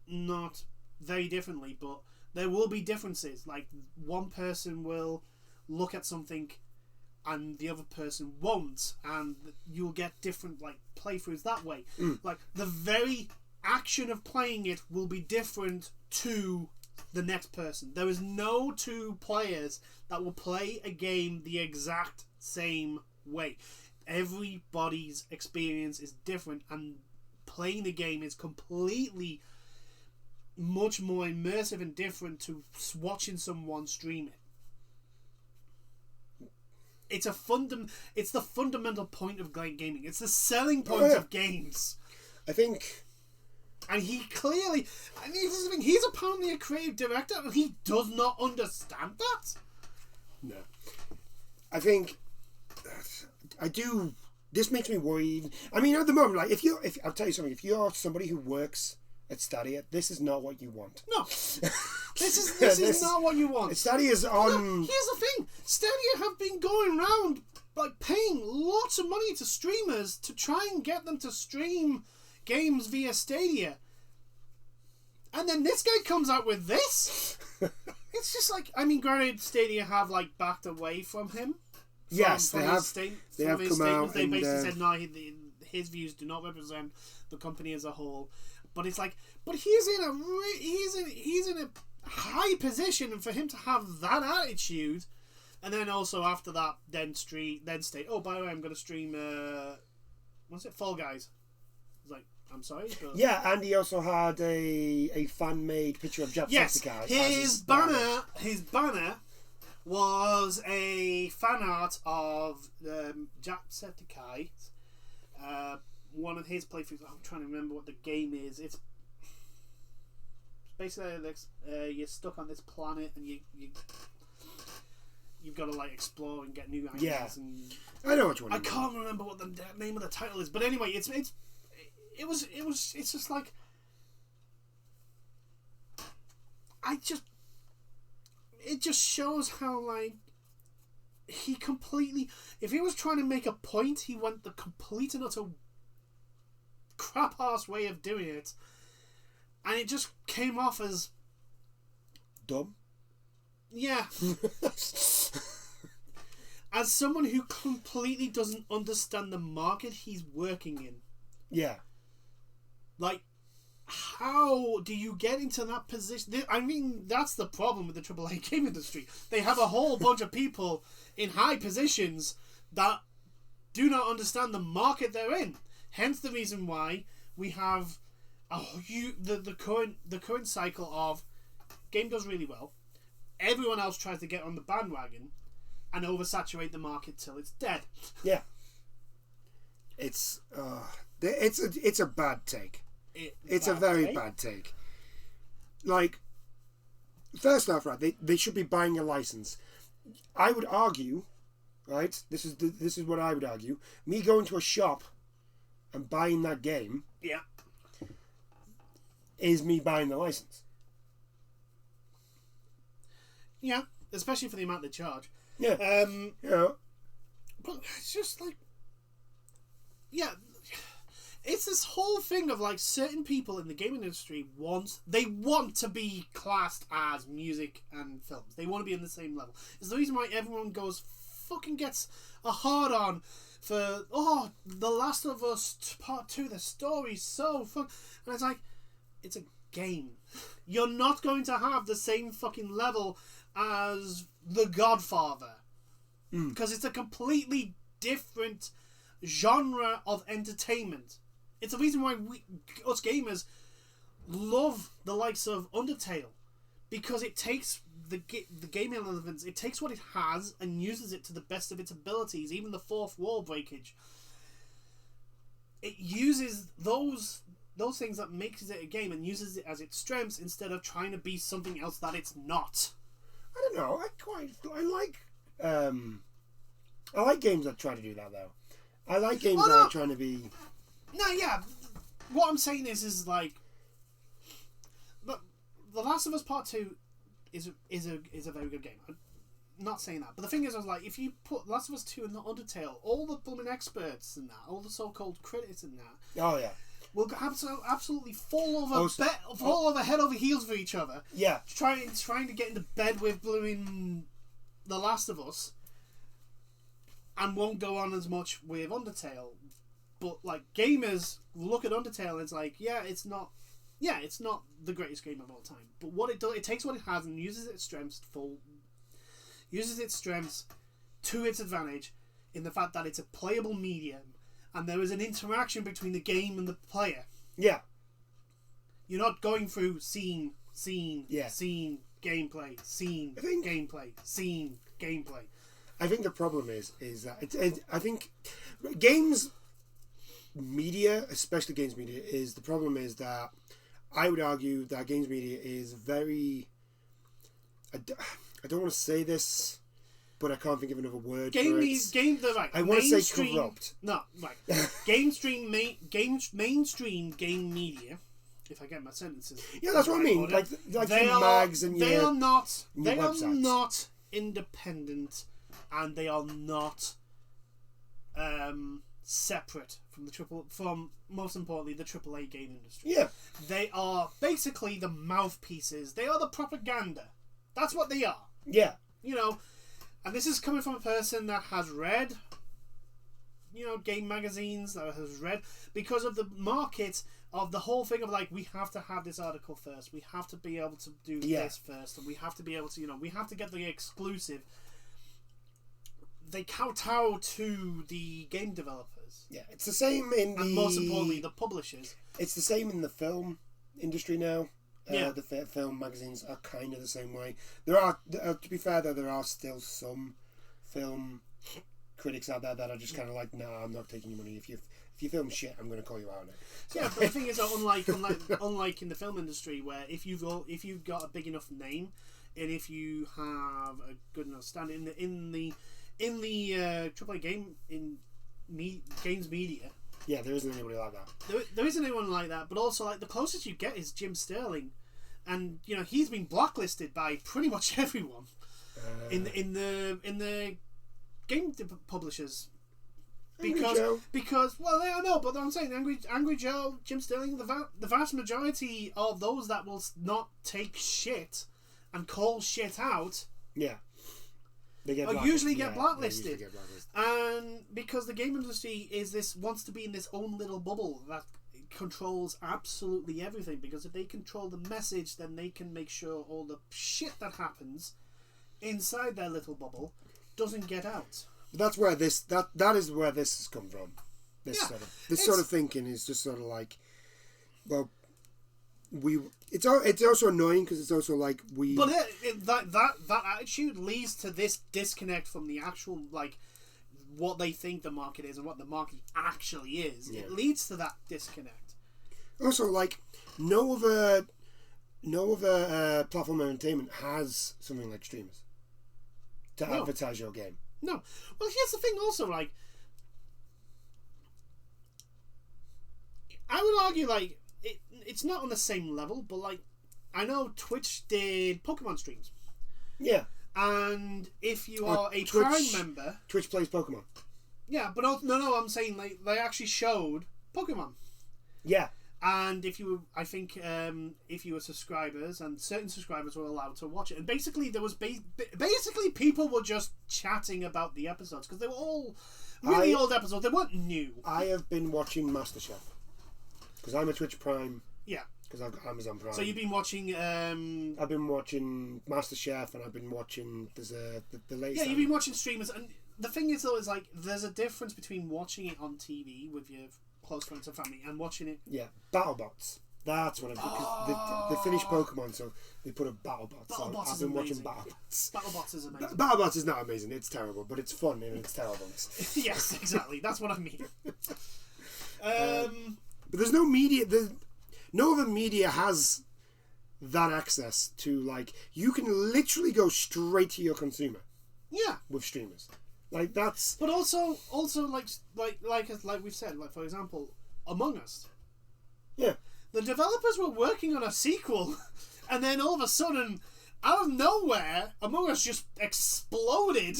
S2: not very differently, but there will be differences. Like, one person will look at something and the other person won't, and you'll get different playthroughs that way. Like, the very action of playing it will be different to the next person. There is no two players that will play a game the exact same way. Everybody's experience is different, and playing the game is completely much more immersive and different to watching someone stream it. it's the fundamental point of gaming. It's the selling point of games.
S1: I think.
S2: And he clearly, I mean, this is the thing, he's apparently a creative director, and he does not understand that.
S1: No, I think I do. This makes me worried. I mean, at the moment, like if I'll tell you something, if you're somebody who works at Stadia, this is not what you want.
S2: No, this is not what you want.
S1: Stadia's on.
S2: No, here's the thing: Stadia have been going around like paying lots of money to streamers to try and get them to stream games via Stadia, and then this guy comes out with this. It's just like, I mean, granted, Stadia have like backed away from him.
S1: Yes, they have. They have come out.
S2: They basically said no, his views do not represent the company as a whole. But it's like, but he's in a high position, and for him to have that attitude, and then also after that, then state, oh, by the way, I'm going to stream. What's it? Fall Guys. It's like, I'm sorry. But...
S1: Yeah, and he also had a fan made picture of Jacksepticeye.
S2: His banner was a fan art of Jacksepticeye. One of his playthroughs. I'm trying to remember what the game is. It's basically you're stuck on this planet and you've got to like explore and get new ideas.
S1: Yeah,
S2: and
S1: I know which one.
S2: I can't remember what the name of the title is, but anyway, it's just like it just shows how like he completely, if he was trying to make a point, he went the complete and utter crap ass way of doing it, and it just came off as
S1: dumb.
S2: Yeah. As someone who completely doesn't understand the market he's working in.
S1: Yeah.
S2: Like, how do you get into that position? I mean, that's the problem with the AAA game industry. They have a whole bunch of people in high positions that do not understand the market they're in. Hence the reason why we have the current cycle of game does really well. Everyone else tries to get on the bandwagon and oversaturate the market till it's dead.
S1: Yeah. It's a bad take. It's a very bad take. Like, first off, right, they should be buying a license. I would argue, right, this is what I would argue, me going to a shop and buying that game,
S2: yeah,
S1: is me buying the license.
S2: Yeah, especially for the amount they charge.
S1: Yeah. Yeah.
S2: But it's just like, yeah, it's this whole thing of like certain people in the gaming industry want to be classed as music and films. They want to be on the same level. It's the reason why everyone gets a hard on for The Last of Us Part 2. The story's so fun, and it's like, it's a game. You're not going to have the same fucking level as The Godfather, because it's a completely different genre of entertainment. It's the reason why us gamers love the likes of Undertale, because it takes the gaming elements, it takes what it has and uses it to the best of its abilities. Even the fourth wall breakage, it uses those things that makes it a game and uses it as its strengths instead of trying to be something else that it's not.
S1: I don't know. I like games that try to do that though. I like games that are trying to be.
S2: No, yeah. What I'm saying is like, but The Last of Us Part 2 is a very good game. I'm not saying that, but the thing is, I was like, if you put Last of Us 2 and Undertale, all the blooming experts in that, all the so-called critics in that,
S1: oh yeah,
S2: will absolutely fall over head over heels for each other.
S1: Yeah,
S2: trying to get into bed with blooming The Last of Us, and won't go on as much with Undertale. But like, gamers look at Undertale and it's like, it's not the greatest game of all time. But what it does, it takes what it has and uses its strengths to its advantage, in the fact that it's a playable medium and there is an interaction between the game and the player.
S1: Yeah. You're
S2: not going through scene, gameplay, gameplay.
S1: I think the problem is that I think games media, especially games media, the problem is that I would argue that games media is very. I don't want to say this, but I can't think of another word.
S2: I
S1: want to say corrupt.
S2: No, right. Mainstream game media. If I get my sentences.
S1: Yeah, that's what I mean. Like your mags and
S2: they
S1: your.
S2: are not.
S1: They
S2: websites. Are not independent, and they are not separate from most importantly the AAA game industry.
S1: Yeah.
S2: They are basically the mouthpieces. They are the propaganda. That's what they are.
S1: Yeah.
S2: You know, and this is coming from a person that has read, game magazines, that has read, because of the market of the whole thing of like, we have to have this article first, we have to be able to do this first, and we have to be able to, we have to get the exclusive. They kowtow to the game developers.
S1: Yeah, it's the same
S2: and most importantly, the publishers.
S1: It's the same in the film industry now.
S2: Yeah.
S1: The film magazines are kind of the same way. There are, to be fair though, there are still some film critics out there that are just kind of like, nah, I'm not taking your money. If you film shit, I'm going to call you out on it. So. Yeah,
S2: but the thing is, unlike in the film industry, where if you've got a big enough name, and if you have a good enough standing in the AAA games media.
S1: Yeah, there isn't anybody like that.
S2: There isn't anyone like that, but also like the closest you get is Jim Sterling, and he's been blacklisted by pretty much everyone in the game publishers because I don't know, but I'm saying Angry Joe, Jim Sterling, the vast majority of those that will not take shit and call shit out.
S1: Yeah.
S2: Usually get blacklisted. And because the game industry wants to be in this own little bubble that controls absolutely everything, because if they control the message, then they can make sure all the shit that happens inside their little bubble doesn't get out.
S1: That's where that is where this has come from. This sort of thinking is just sort of like, well, it's also annoying because it's also like we.
S2: But that attitude leads to this disconnect from the actual like what they think the market is and what the market actually is. Yeah. It leads to that disconnect.
S1: Also, like no other platform of entertainment has something like streamers to advertise your game.
S2: No. Well, here's the thing. Also, like, I would argue like. It's not on the same level, but like I know Twitch did Pokemon streams.
S1: Yeah.
S2: And if you are a Prime member,
S1: Twitch plays Pokemon.
S2: Yeah, but no, I'm saying like they actually showed Pokemon.
S1: Yeah.
S2: And if you were subscribers, and certain subscribers were allowed to watch it, and basically there was basically people were just chatting about the episodes because they were all really old episodes. They weren't new.
S1: I have been watching MasterChef. Because I'm a Twitch Prime.
S2: Yeah.
S1: Because I've got Amazon Prime.
S2: So you've been watching.
S1: I've been watching MasterChef, and I've been watching. There's the latest.
S2: Yeah, you've been watching streamers, and the thing is though, is like there's a difference between watching it on TV with your close friends and family and watching it.
S1: Yeah, BattleBots. That's what I'm thinking. Because they finished Pokemon, so they put a BattleBots.
S2: BattleBots
S1: I've been watching BattleBots.
S2: BattleBots is amazing.
S1: BattleBots is not amazing. It's terrible, but it's fun and it's terribleness.
S2: Yes, exactly. That's what I mean.
S1: But there's no media. No other media has that access to, like, you can literally go straight to your consumer.
S2: Yeah.
S1: With streamers, like that's.
S2: But also like we've said, like for example, Among Us.
S1: Yeah.
S2: The developers were working on a sequel, and then all of a sudden, out of nowhere, Among Us just exploded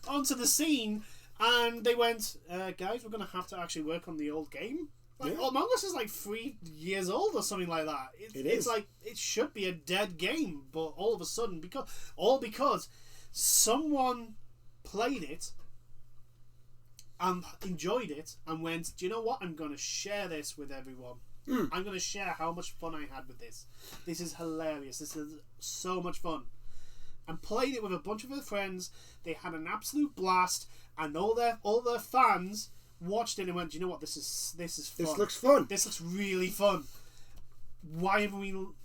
S2: onto the scene, and they went, guys, we're going to have to actually work on the old game. Like, yeah. Among Us is like 3 years old or something like that. It's like, it should be a dead game, but all of a sudden, because someone played it and enjoyed it and went, do you know what? I'm going to share this with everyone. I'm going to share how much fun I had with this. This is hilarious. This is so much fun. And played it with a bunch of their friends. They had an absolute blast, and all their fans watched it and went, do you know what? This is fun.
S1: This looks fun.
S2: This looks really fun. Why haven't we? And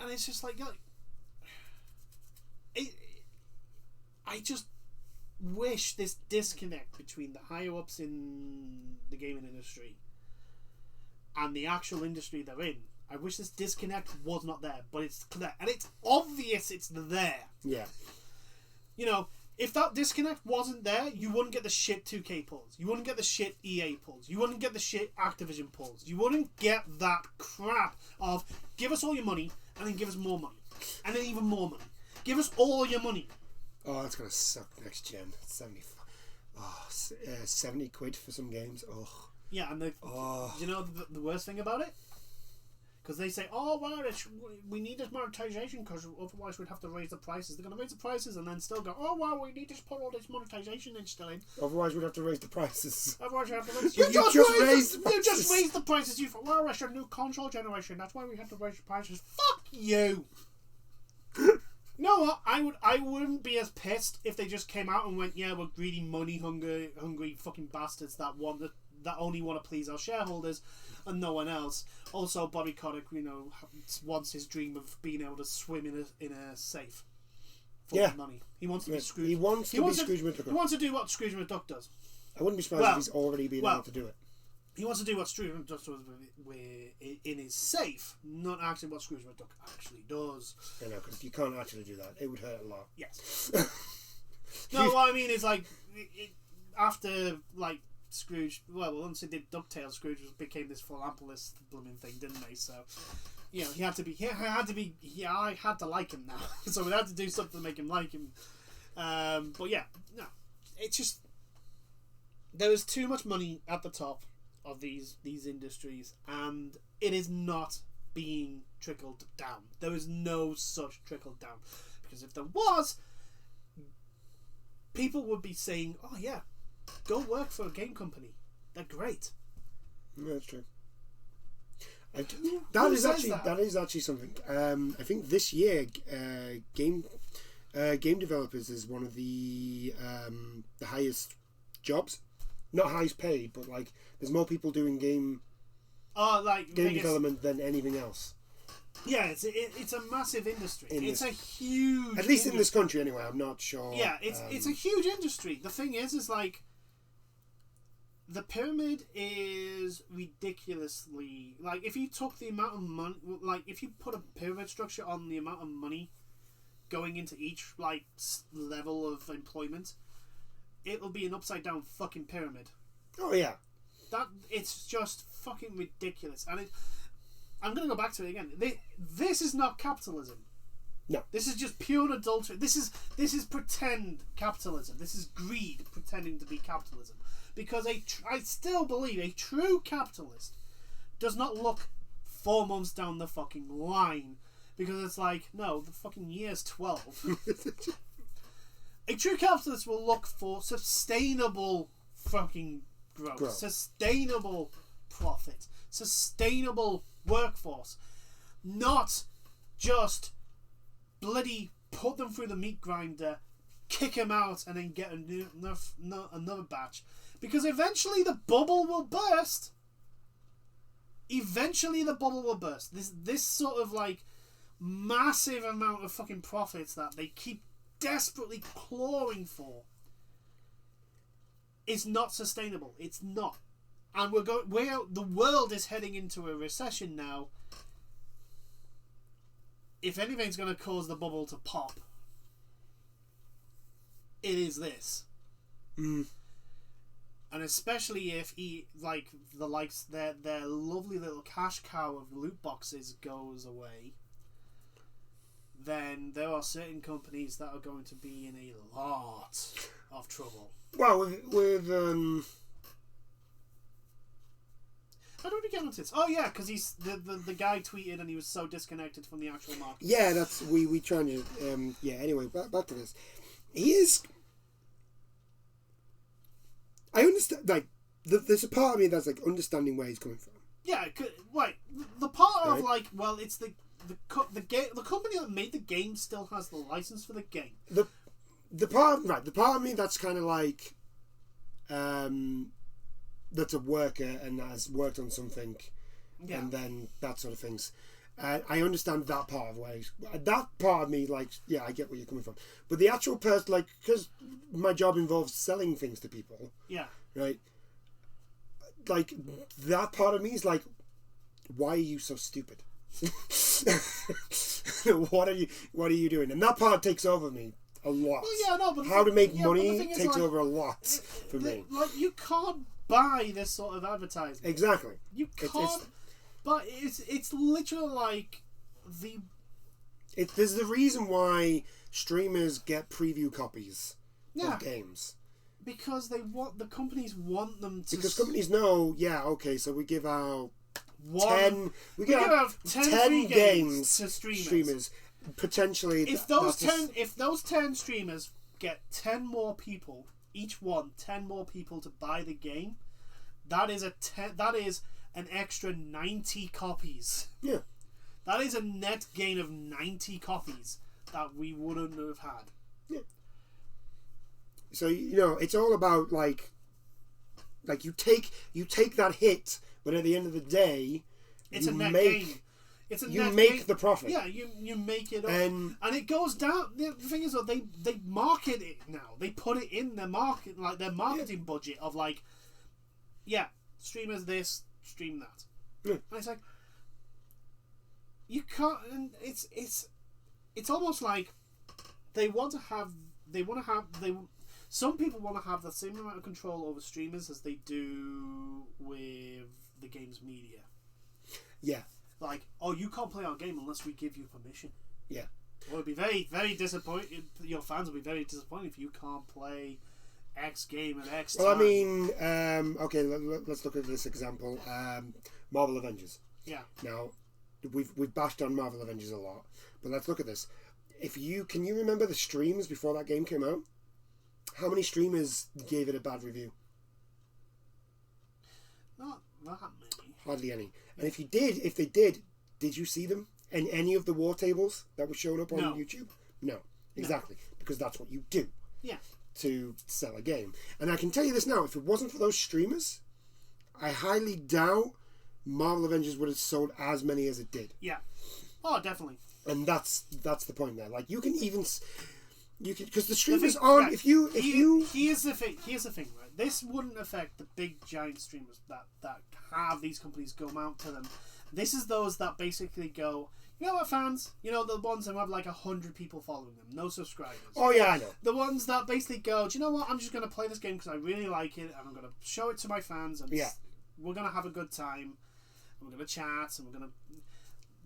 S2: it's just like I just wish this disconnect between the higher ups in the gaming industry and the actual industry they're in. I wish this disconnect was not there, but it's there, and it's obvious it's there.
S1: Yeah.
S2: You know, if that disconnect wasn't there, you wouldn't get the shit 2K pulls. You wouldn't get the shit EA pulls. You wouldn't get the shit Activision pulls. You wouldn't get that crap of give us all your money and then give us more money. And then even more money. Give us all your money.
S1: Oh, that's going to suck next gen. 70 quid for some games. Oh.
S2: Yeah, and you know the worst thing about it? Because they say, oh, well, we need this monetization because otherwise we'd have to raise the prices. They're going to raise the prices and then still go, oh, well, we need to put all this monetization in still in.
S1: Otherwise we'd have to raise the prices.
S2: Otherwise you have to raise
S1: You just
S2: raised the prices. You thought, well, it's a new console generation. That's why we have to raise the prices. Fuck you! You know what? I wouldn't be as pissed if they just came out and went, yeah, we're greedy, money hungry fucking bastards that only want to please our shareholders and no one else. Also, Bobby Kotick, you know, wants his dream of being able to swim in a safe full of money. He wants to be Scrooge.
S1: He wants to be Scrooge McDuck.
S2: He wants to do what Scrooge McDuck does.
S1: I wouldn't be surprised if he's already been able to do it.
S2: He wants to do what Scrooge McDuck does in his safe, not actually what Scrooge McDuck actually does.
S1: I know, because if you can't actually do that, it would hurt a lot.
S2: Yes. No, what I mean is, like, after, like, Scrooge, well, once they did DuckTales, Scrooge became this philanthropist blooming thing, didn't they? So, you know, I had to like him now. So we had to do something to make him like him. But yeah, no, it's just, there is too much money at the top of these industries, and it is not being trickled down. There is no such trickle down, because if there was, people would be saying, oh yeah, go work for a game company. They're great.
S1: Yeah, that's true. That is actually something. I think this year, game developers is one of the highest jobs. Not highest paid, but like there's more people doing game development than anything else.
S2: Yeah, it's a massive industry. It's a huge,
S1: at least in this country anyway. I'm not sure.
S2: Yeah, it's a huge industry. The thing is like, the pyramid is ridiculously, like, if you took the amount of money, like if you put a pyramid structure on the amount of money going into each like level of employment, it'll be an upside down fucking pyramid.
S1: Oh yeah.
S2: It's just fucking ridiculous, and I'm going to go back to it again. This is not capitalism.
S1: No.
S2: This is just pure adultery. This is pretend capitalism. This is greed pretending to be capitalism. Because I still believe a true capitalist does not look 4 months down the fucking line. Because it's like, no, the fucking year's 12. A true capitalist will look for sustainable fucking growth. Sustainable profit. Sustainable workforce. Not just bloody put them through the meat grinder, kick them out, and then get another batch. Because eventually the bubble will burst. Eventually the bubble will burst. This sort of like massive amount of fucking profits that they keep desperately clawing for is not sustainable. It's not. And the world is heading into a recession now. If anything's going to cause the bubble to pop, it is this.
S1: Mm.
S2: And especially if their lovely little cash cow of loot boxes goes away, then there are certain companies that are going to be in a lot of trouble.
S1: Well, with
S2: How do we get onto this? Oh yeah, because he's the guy tweeted and he was so disconnected from the actual market.
S1: Yeah, that's we trying to Anyway, back to this. He is. I understand. Like, there's a part of me that's like understanding where he's coming from.
S2: Yeah, right. The part of like, well, it's the company that made the game still has the license for the game.
S1: The part of me that's kind of like, that's a worker and has worked on something, and then that sort of things. I understand that part of ways. That part of me, like, yeah, I get where you're coming from. But the actual person, like, because my job involves selling things to people,
S2: Yeah.
S1: right? Like, that part of me is like, why are you so stupid? What are you doing? And that part takes over me a lot.
S2: Well, yeah, no, but
S1: how to make
S2: but
S1: money
S2: the thing is,
S1: takes
S2: like,
S1: over a lot for me.
S2: Like, you can't buy this sort of advertising.
S1: Exactly.
S2: You can't. But it's literally like the.
S1: There's the reason why streamers get preview copies of games.
S2: Because the companies want them to.
S1: Because companies know, yeah, okay, so we give out 10
S2: free games to streamers.
S1: Potentially,
S2: if those 10 streamers get 10 more people, each one 10 more people to buy the game, that is an extra 90 copies.
S1: Yeah.
S2: That is a net gain of 90 copies that we wouldn't have had.
S1: Yeah. So, you know, it's all about like you take that hit, but at the end of the day,
S2: it's a net gain. It's a net gain.
S1: The profit.
S2: Yeah, you make it up.
S1: And
S2: it goes down. The thing is, though, they market it now. They put it in their market, like their marketing budget of like, yeah, streamers this, stream that.
S1: Yeah.
S2: And it's like, you can't. And it's almost like some people want to have the same amount of control over streamers as they do with the game's media.
S1: Yeah.
S2: Like, oh, you can't play our game unless we give you permission.
S1: Yeah.
S2: Well, it'll be very, very disappointed. Your fans will be very disappointed if you can't play X game at X time.
S1: Well, I mean, okay, let's look at this example. Marvel Avengers.
S2: Yeah.
S1: Now, we've bashed on Marvel Avengers a lot, but let's look at this. Can you remember the streams before that game came out? How many streamers gave it a bad review?
S2: Not that many.
S1: Hardly any. And if they did you see them in any of the war tables that were showing up on YouTube? No. Exactly. Because that's what you do.
S2: Yeah.
S1: To sell a game. And I can tell you this now, if it wasn't for those streamers, I highly doubt Marvel Avengers would have sold as many as it did.
S2: Yeah. Oh, definitely.
S1: And that's the point there. Like, because the streamers aren't. Right.
S2: Here's the thing, right? This wouldn't affect the big giant streamers that have these companies go out to them. This is those that basically go, you know what, fans? You know, the ones that have like 100 people following them, no subscribers.
S1: Oh yeah, I know.
S2: The ones that basically go, do you know what? I'm just going to play this game because I really like it, and I'm going to show it to my fans, and we're going to have a good time, and we're going to chat, and we're going to.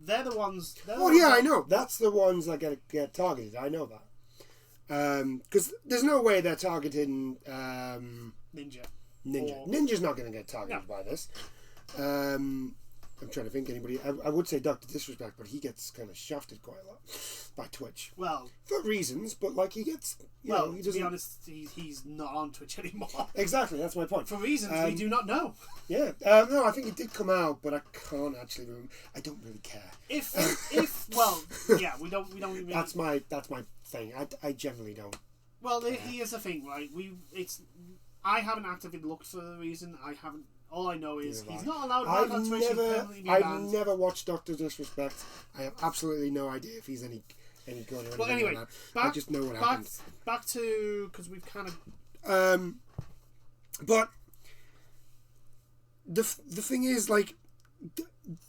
S2: They're the ones.
S1: I know. That's the ones that get targeted. I know that. Because there's no way they're targeting
S2: Ninja.
S1: Ninja's not going to get targeted by this. I'm trying to think anybody. I would say Dr. Disrespect, but he gets kind of shafted quite a lot by Twitch.
S2: Well,
S1: for reasons, but like he gets. He
S2: to be honest, he's not on Twitch anymore.
S1: Exactly, that's my point.
S2: For reasons we do not know.
S1: Yeah, no, I think it did come out, but I can't actually remember. I don't really care.
S2: We don't really.
S1: That's my thing. I generally don't.
S2: Well, here's the thing, right? I haven't actively looked for the reason. I haven't. All I know is he's not allowed back on Twitch.
S1: I've never watched Dr. Disrespect. I have absolutely no idea if he's any good or anything. Well, anyway, like that. I just know what happens.
S2: Back to because we've kind
S1: of. But the thing is, like,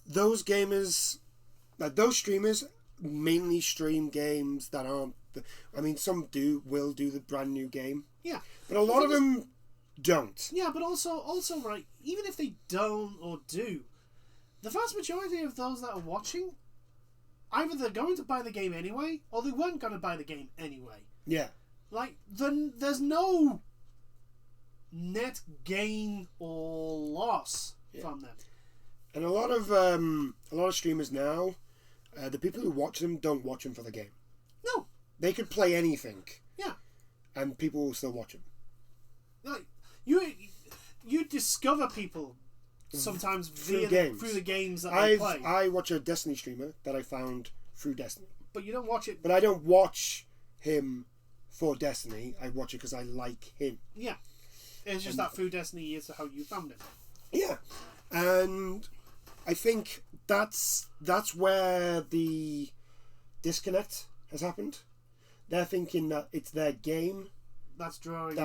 S1: those gamers, like those streamers, mainly stream games that aren't. I mean, some will do the brand new game.
S2: Yeah,
S1: but a lot of them don't.
S2: Yeah, but also right, even if they don't or do, the vast majority of those that are watching, either they're going to buy the game anyway, or they weren't going to buy the game anyway.
S1: Yeah.
S2: Like, then there's no net gain or loss from them.
S1: And a lot of streamers now, the people who watch them don't watch them for the game.
S2: No.
S1: They could play anything.
S2: Yeah.
S1: And people will still watch them.
S2: Like, you discover people sometimes through the games that they play.
S1: I watch a Destiny streamer that I found through Destiny.
S2: But you don't watch it.
S1: But I don't watch him for Destiny. I watch it because I like him.
S2: Yeah. It's just that through Destiny is how you found him.
S1: Yeah. And I think that's where the disconnect has happened. They're thinking that it's their game
S2: that's drawing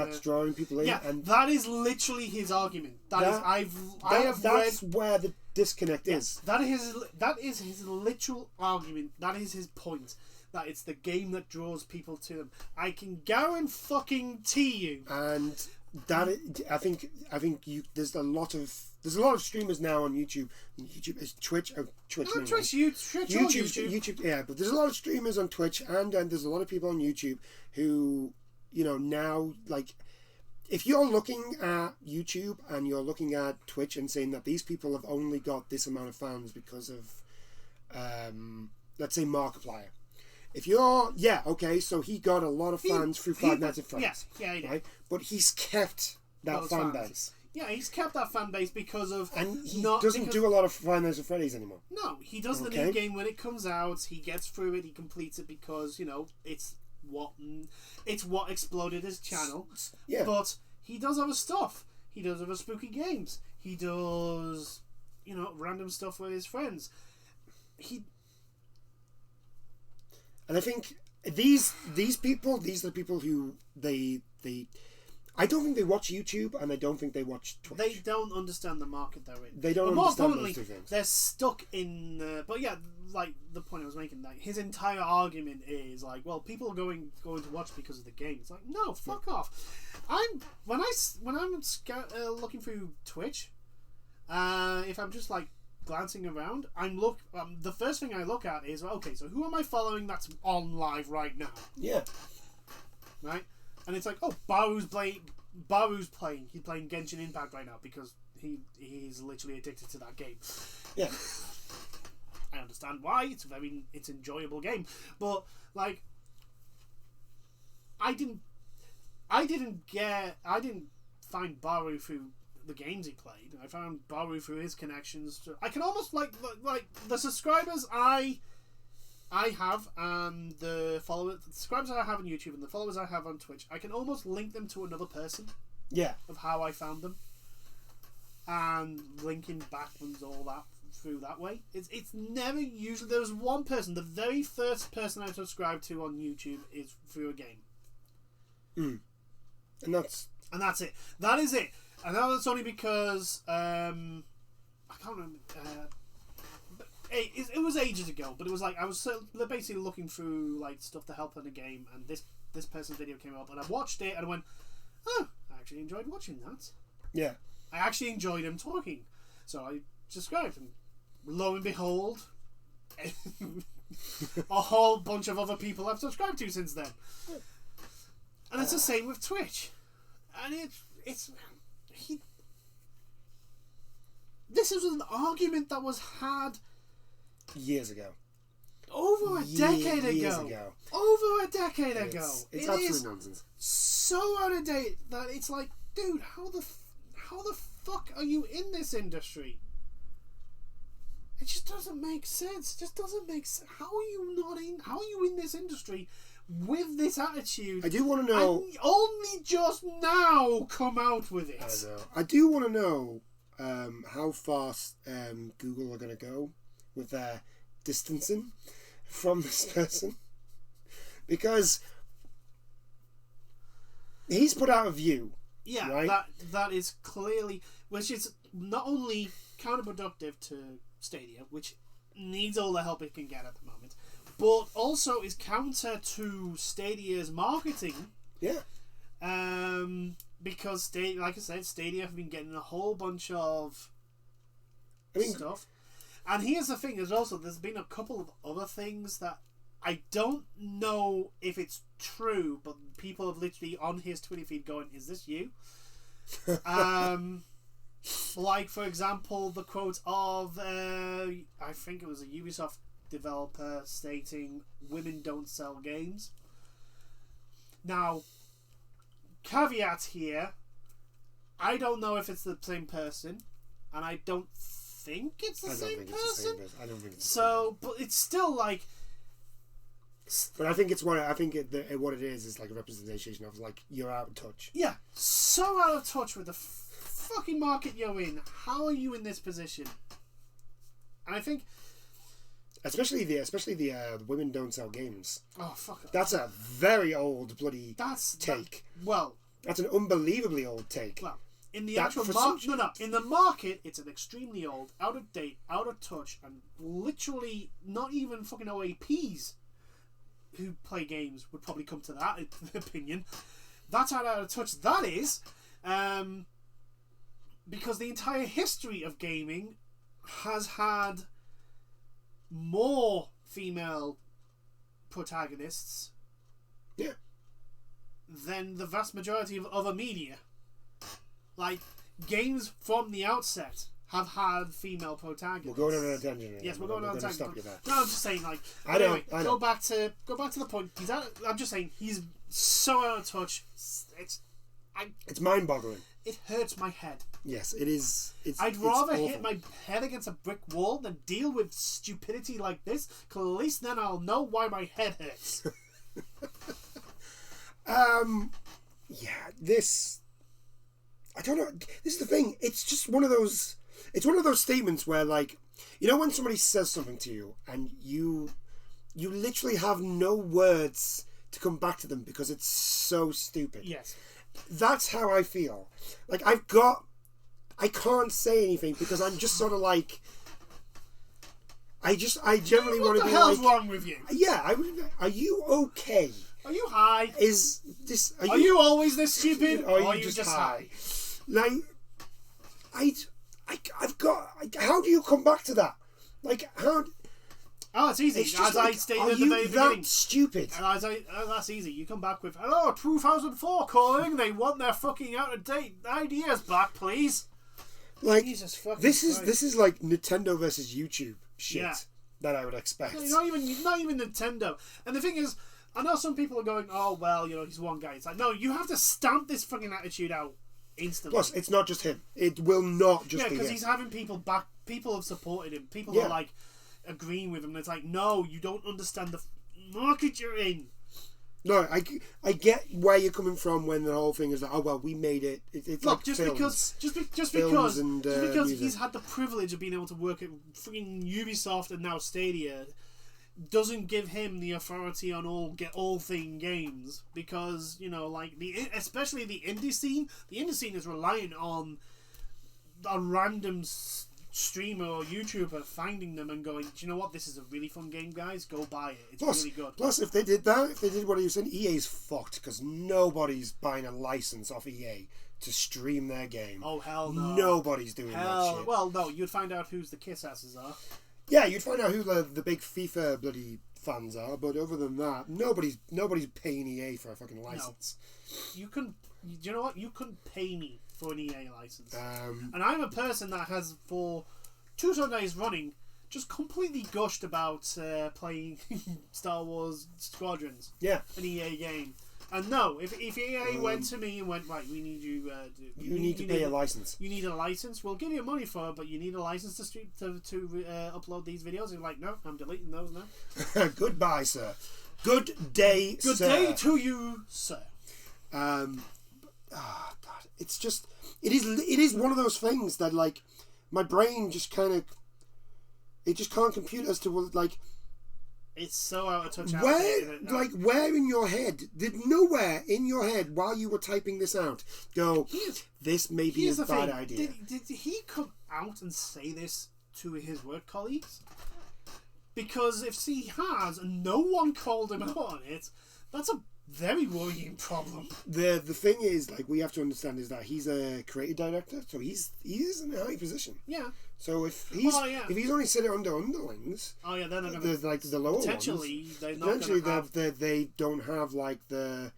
S1: people in.
S2: Yeah,
S1: and
S2: that is literally his argument. That's
S1: where the disconnect is.
S2: That is his literal argument. That is his point. That it's the game that draws people to them. I can guarantee you.
S1: And I think there's a lot of streamers now on YouTube. YouTube is Twitch. Twitch.
S2: No, Twitch, YouTube.
S1: Yeah, but there's a lot of streamers on Twitch, and there's a lot of people on YouTube who, now, like, if you're looking at YouTube and you're looking at Twitch and saying that these people have only got this amount of fans because of, let's say, Markiplier. If you're, so he got a lot of fans through Five Nights at Freddy's.
S2: Yeah, he did.
S1: Right? But he's kept that fan base.
S2: Yeah, he's kept that fan base because of...
S1: And he doesn't do a lot of Five Nights at Freddy's anymore.
S2: No, he does the new game when it comes out. He gets through it, he completes it because, it's what exploded his channel.
S1: Yeah.
S2: But he does other stuff. He does other spooky games. He does, random stuff with his friends.
S1: And I think these people, these are the people who they I don't think they watch YouTube, and I don't think they watch Twitch.
S2: They don't understand the market they're in.
S1: They don't understand those two things.
S2: They're stuck in. But yeah, like the point I was making, like his entire argument is like, well, people are going to watch because of the game. It's like, no, fuck off. When I'm looking through Twitch, if I'm just like glancing around, the first thing I look at is, okay, so who am I following that's on live right now?
S1: Yeah.
S2: Right? And it's like, oh, Baru's playing. He's playing Genshin Impact right now because he's literally addicted to that game.
S1: Yeah.
S2: I understand why. It's an enjoyable game, but like, I didn't find Baru through the games he played. I found Baru through his connections to. I can almost like the subscribers I have and the subscribers I have on YouTube and the followers I have on Twitch. I can almost link them to another person.
S1: Yeah.
S2: Of how I found them, and linking backwards all that through that way. It's never usually. There's one person. The very first person I subscribed to on YouTube is through a game.
S1: And that's
S2: it. That is it. And that's only because I can't remember. It was ages ago, but it was like I was basically looking through like stuff to help in the game, and this person's video came up, and I watched it, and I went, "Oh, I actually enjoyed watching that."
S1: Yeah,
S2: I actually enjoyed him talking, so I subscribed, and lo and behold, a whole bunch of other people I've subscribed to since then. And it's the same with Twitch, and this was an argument that was had
S1: years ago.
S2: Over a decade ago. Over a decade ago.
S1: It's absolute nonsense.
S2: So out of date that it's like, dude, how the fuck are you in this industry? It just doesn't make sense. It just doesn't make sense. How are you in this industry with this attitude?
S1: I do want to know.
S2: And only just now come out with it.
S1: I know. I do want to know how fast Google are going to go with their distancing from this person, because he's put out a view.
S2: Yeah,
S1: right?
S2: that is clearly, which is not only counterproductive to Stadia, which needs all the help it can get at the moment, but also is counter to Stadia's marketing.
S1: Yeah.
S2: Because Stadia, like I said, Stadia have been getting a whole bunch of stuff. And here's the thing: there's been a couple of other things that I don't know if it's true, but people have literally on his Twitter feed going, "Is this you?" Like, for example, the quote of I think it was a Ubisoft developer stating, "Women don't sell games." Now, caveat here: I don't know if it's the same person, and I don't think it's the same person.
S1: I don't think it's
S2: so, but it's still like.
S1: But I think what it is like a representation of like you're out of touch.
S2: Yeah, so out of touch with the fucking market you're in. How are you in this position? And I think,
S1: especially the women don't sell games.
S2: oh fuck,
S1: That's a very old bloody take.
S2: That's
S1: an unbelievably old take.
S2: Well, in the
S1: That
S2: actual
S1: for
S2: market,
S1: some-
S2: in the market, it's an extremely old, out of date, out of touch, and literally not even fucking OAPs who play games would probably come to that opinion. That's how out of touch that is, because the entire history of gaming has had more female protagonists
S1: Yeah.
S2: than the vast majority of other media. Like, games from the outset have had female protagonists.
S1: We're going on a tangent.
S2: Yes, we're going on a
S1: gonna
S2: tangent.
S1: Stop you there.
S2: No, I'm just saying, like,
S1: I know,
S2: anyway,
S1: I know.
S2: go back to the point. I'm just saying, he's so out of touch.
S1: It's mind-boggling.
S2: It hurts my head.
S1: Yes, it is.
S2: I'd rather
S1: it's
S2: hit my head against a brick wall than deal with stupidity like this, because at least then I'll know why my head hurts.
S1: Yeah, this. I don't know. This is the thing. It's just one of those. It's one of those statements where, like, you know, when somebody says something to you and you literally have no words to come back to them because it's so stupid.
S2: Yes.
S1: That's how I feel. Like, I can't say anything because I'm just sort of like. I generally want to be like.
S2: What the hell's wrong with you?
S1: Yeah, are you okay?
S2: Are you high?
S1: Is this?
S2: Are you always this stupid?
S1: Or
S2: Or
S1: are you just high? Like, I've got. How do you come back to that? Like, how?
S2: Oh, it's easy.
S1: It's just
S2: As
S1: like,
S2: I stated
S1: are
S2: at the
S1: you
S2: very
S1: that
S2: beginning.
S1: stupid?
S2: That's easy. You come back with, hello, 2004 calling. They want their fucking out of date ideas back, please.
S1: Like,
S2: Jesus fucking
S1: this
S2: Christ.
S1: is like Nintendo versus YouTube shit
S2: Yeah.
S1: that I would expect.
S2: Not even Nintendo. And the thing is, I know some people are going, oh well, you know, he's one guy. It's like, no, you have to stamp this fucking attitude out instantly.
S1: Plus, it's not just him. It will not just
S2: Yeah,
S1: be
S2: because
S1: him.
S2: he's having people back. People have supported him. People
S1: Yeah.
S2: are like agreeing with him. And it's like, no, you don't understand the market you're in.
S1: No, I get where you're coming from when the whole thing is like, oh well, we made it. It's
S2: Look,
S1: like
S2: just
S1: films.
S2: because
S1: and,
S2: he's
S1: music.
S2: had the privilege of being able to work at freaking Ubisoft and now Stadia doesn't give him the authority on all thing games, because, you know, like especially the indie scene is reliant on a random streamer or YouTuber finding them and going, do you know what, this is a really fun game, guys, go buy it, it's really good.
S1: Plus, if they did that, if they did what he was saying, EA's fucked because nobody's buying a license off EA to stream their game.
S2: Oh hell no.
S1: Nobody's doing that shit.
S2: Well, no, you'd find out who's the kiss asses are.
S1: Yeah, you'd find out who the big FIFA bloody fans are, but other than that, nobody's paying EA for a fucking license.
S2: You know what? You couldn't pay me for an EA license.
S1: Um,
S2: And I'm a person that has, for 2 Sundays running, just completely gushed about playing Star Wars Squadrons,
S1: yeah,
S2: an EA game. And no, if EA went to me and went, right, we need you.
S1: you need to pay a license.
S2: You need a license. We'll give you money for it, but you need a license to stream to upload these videos. And you're like, no, I'm deleting those now.
S1: Goodbye, sir. Good day,
S2: Good
S1: sir.
S2: day to you, sir.
S1: God, it's just it is one of those things that, like, my brain just kind of it just can't compute as to, like,
S2: It's so out of touch.
S1: where in your head did nowhere in your head while you were typing this out go, this may be a
S2: Here's the
S1: bad
S2: thing.
S1: idea.
S2: Did he come out and say this to his work colleagues? Because if he has and no one called him out on it, that's a very worrying problem.
S1: The thing is, like, we have to understand is that he's a creative director, so he's in a high position.
S2: Yeah.
S1: So if he's if he's only sitting under underlings,
S2: Oh yeah, they're not going to.
S1: like the lower
S2: Potentially,
S1: ones,
S2: they're not going to have.
S1: they don't have, like, the.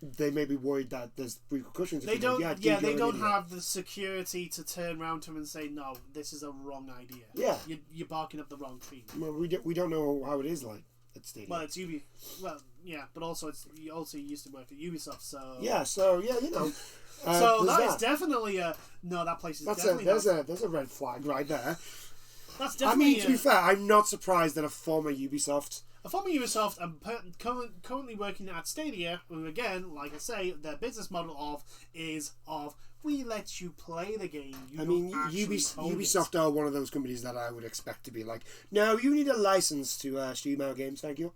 S1: They may be worried that there's repercussions.
S2: They don't.
S1: Like,
S2: Yeah, they don't have the security to turn around to him and say, "No, this is a wrong idea."
S1: Yeah.
S2: You're barking up the wrong tree.
S1: Well, we don't know how it is like at Stadia.
S2: Well, it's Ubi. Well, yeah, but also you used to work at Ubisoft, so
S1: Yeah, so yeah, you know.
S2: so
S1: there's
S2: that is definitely a no. That place is definitely
S1: there's a red flag right there.
S2: that's
S1: I
S2: definitely
S1: mean, to be fair, I'm not surprised that a former Ubisoft.
S2: a former Ubisoft and currently working at Stadia, who again, like I say, their business model is of we let you play the game, you
S1: I mean,
S2: don't actually own
S1: Ubisoft are one of those companies that I would expect to be like, no, you need a license to stream our games, thank you.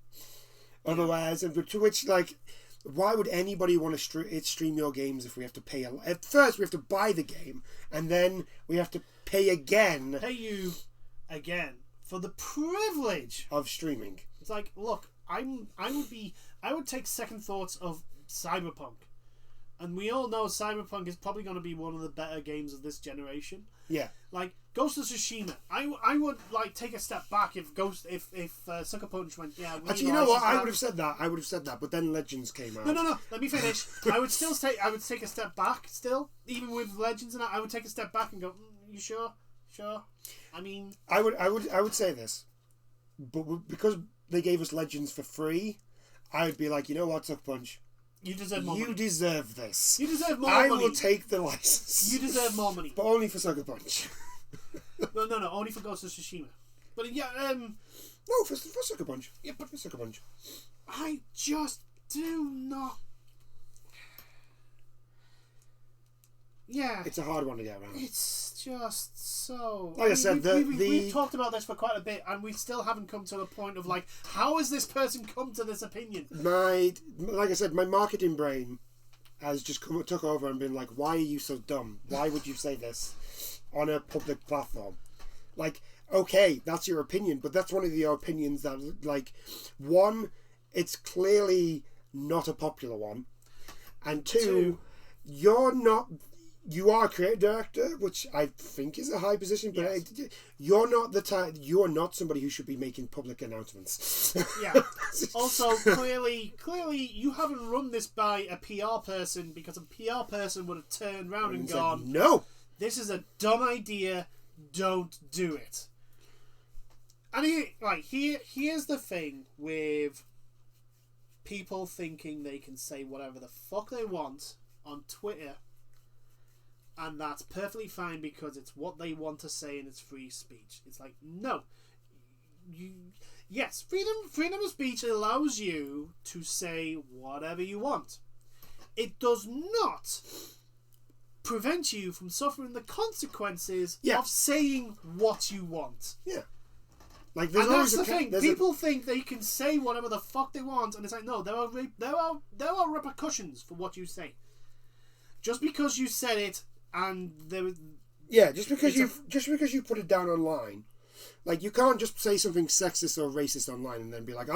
S1: Otherwise, and to which, like, why would anybody want to stream your games if we have to pay? At first, we have to buy the game, and then we have to pay again.
S2: Pay you again for the privilege
S1: of streaming.
S2: It's like, look, I would take second thoughts of Cyberpunk, and we all know Cyberpunk is probably going to be one of the better games of this generation.
S1: Yeah.
S2: Like Ghost of Tsushima, I would like take a step back if Sucker Punch went. Yeah.
S1: Actually, you know what? I would have said that. But then Legends came out.
S2: No. Let me finish. I would take a step back. Still, even with Legends and that, I would take a step back and go. You sure? Sure. I mean,
S1: I would say this, but because they gave us Legends for free, I would be like, you know what, Sucker Punch.
S2: You deserve more money.
S1: You deserve this.
S2: You deserve more money.
S1: I will take the license.
S2: You deserve more money.
S1: But only for Sucker Punch.
S2: No. Only for Ghost of Tsushima. But yeah,
S1: no, for Sucker Punch.
S2: Yeah, but
S1: for Sucker Punch.
S2: I just do not. Yeah.
S1: It's a hard one to get around.
S2: It's just so...
S1: Like I said,
S2: we've talked about this for quite a bit, and we still haven't come to the point of, like, how has this person come to this opinion?
S1: Like I said, my marketing brain has just took over and been like, why are you so dumb? Why would you say this on a public platform? Like, okay, that's your opinion, but that's one of your opinions that, like, one, it's clearly not a popular one, and two, you are a creative director, which I think is a high position, but yes. You're not somebody who should be making public announcements.
S2: Yeah. Also, clearly, you haven't run this by a PR person, because a PR person would have turned around and gone,
S1: "No,
S2: this is a dumb idea. Don't do it." And here's the thing with people thinking they can say whatever the fuck they want on Twitter. And that's perfectly fine because it's what they want to say and it's free speech. It's like, no. Yes, freedom of speech allows you to say whatever you want. It does not prevent you from suffering the consequences of saying what you want.
S1: Yeah. Like,
S2: and that's the thing. People think they can say whatever the fuck they want, and it's like, no, there are repercussions for what you say. Just because you said it. And there was
S1: just because you put it down online, like, you can't just say something sexist or racist online and then be like,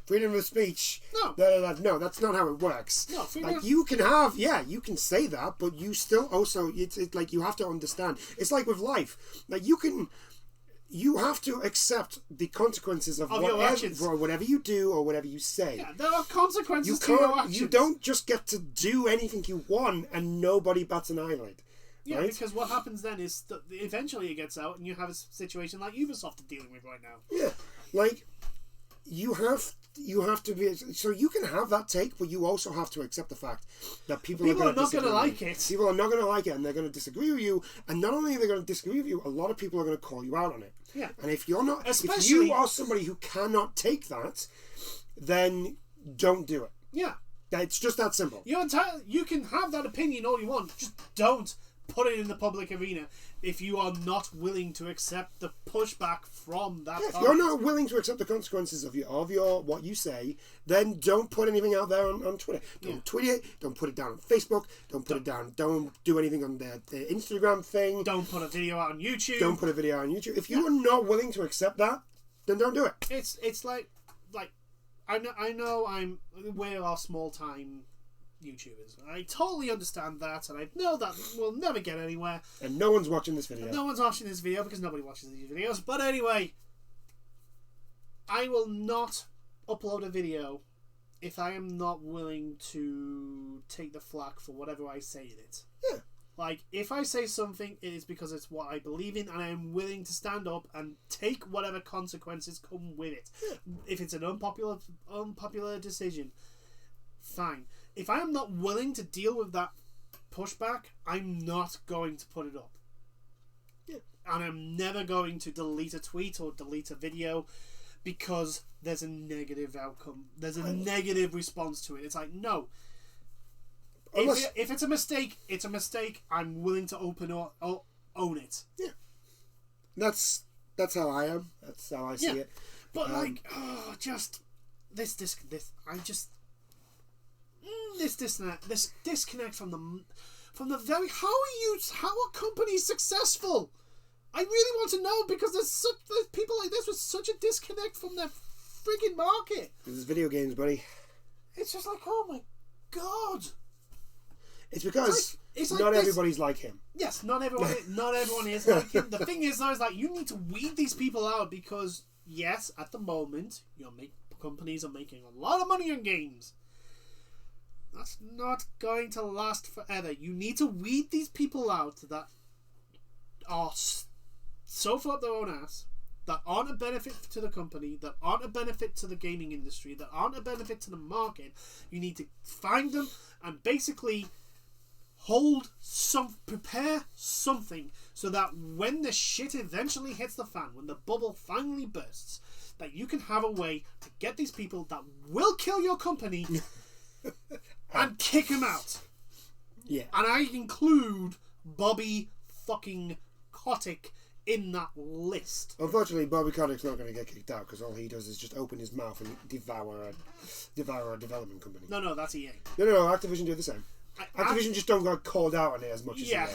S1: freedom of speech.
S2: No,
S1: no, that's not how it works.
S2: No,
S1: like, you can say that, but you still also it's like, you have to understand. It's like with life, like, you have to accept the consequences of whatever you do or whatever you say.
S2: Yeah, there are consequences to your actions.
S1: You don't just get to do anything you want and nobody bats an eyelid.
S2: Yeah,
S1: right?
S2: Because what happens then is that eventually it gets out and you have a situation like Ubisoft are dealing with right now.
S1: Yeah, like, you have to be, so you can have that take, but you also have to accept the fact that people are not going to like it. People are not going to like it, and they're going to disagree with you. And not only are they going to disagree with you, a lot of people are going to call you out on it.
S2: Yeah.
S1: And if you are somebody who cannot take that, then don't do it.
S2: Yeah.
S1: It's just that simple.
S2: You can have that opinion all you want, just don't put it in the public arena if you are not willing to accept the pushback from that.
S1: If you're not willing to accept the consequences of your what you say, then don't put anything out there on Twitter. Don't tweet it. Don't put it down on Facebook. Don't put it down. Don't do anything on the Instagram thing.
S2: Don't put a video out on YouTube.
S1: Don't put a video out on YouTube. If you are not willing to accept that, then don't do it.
S2: It's like I know we are small time YouTubers. I totally understand that, and I know that we'll never get anywhere.
S1: And no one's watching this video.
S2: No one's watching this video because nobody watches these videos. But anyway, I will not upload a video if I am not willing to take the flak for whatever I say in it.
S1: Yeah.
S2: Like, if I say something, it is because it's what I believe in, and I am willing to stand up and take whatever consequences come with it.
S1: Yeah.
S2: If it's an unpopular decision, fine. If I am not willing to deal with that pushback, I'm not going to put it up.
S1: Yeah.
S2: And I'm never going to delete a tweet or delete a video because there's a negative outcome. There's a negative response to it. It's like, no. if it's a mistake, it's a mistake. I'm willing to own it.
S1: Yeah, that's how I am. That's how I see it.
S2: But just this disconnect from the very how are companies successful? I really want to know, because there's people like this with such a disconnect from their friggin' market.
S1: This is video games, buddy.
S2: It's just like, oh my god.
S1: It's because not everybody's like him.
S2: Yes, not everyone is like him. The thing is, though, is that you need to weed these people out, because yes, at the moment, companies are making a lot of money on games. That's not going to last forever. You need to weed these people out that are so far up their own ass, that aren't a benefit to the company, that aren't a benefit to the gaming industry, that aren't a benefit to the market. You need to find them and basically prepare something, so that when the shit eventually hits the fan, when the bubble finally bursts, that you can have a way to get these people that will kill your company and kick them out.
S1: Yeah.
S2: And I include Bobby fucking Kotick in that list.
S1: Unfortunately, Bobby Kotick's not going to get kicked out, because all he does is just open his mouth and devour a development company.
S2: No, that's EA.
S1: No, Activision do the same. Activision just don't get called out on it as much as EA.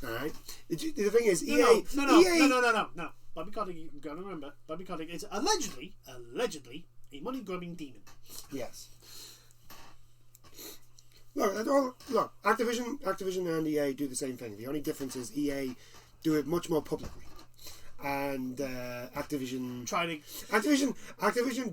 S1: Alright? The thing is, EA...
S2: No. Bobby Kotick, you've got to remember, Bobby Kotick is allegedly a money-grubbing demon.
S1: Yes. Look, Activision and EA do the same thing. The only difference is EA do it much more publicly, and Activision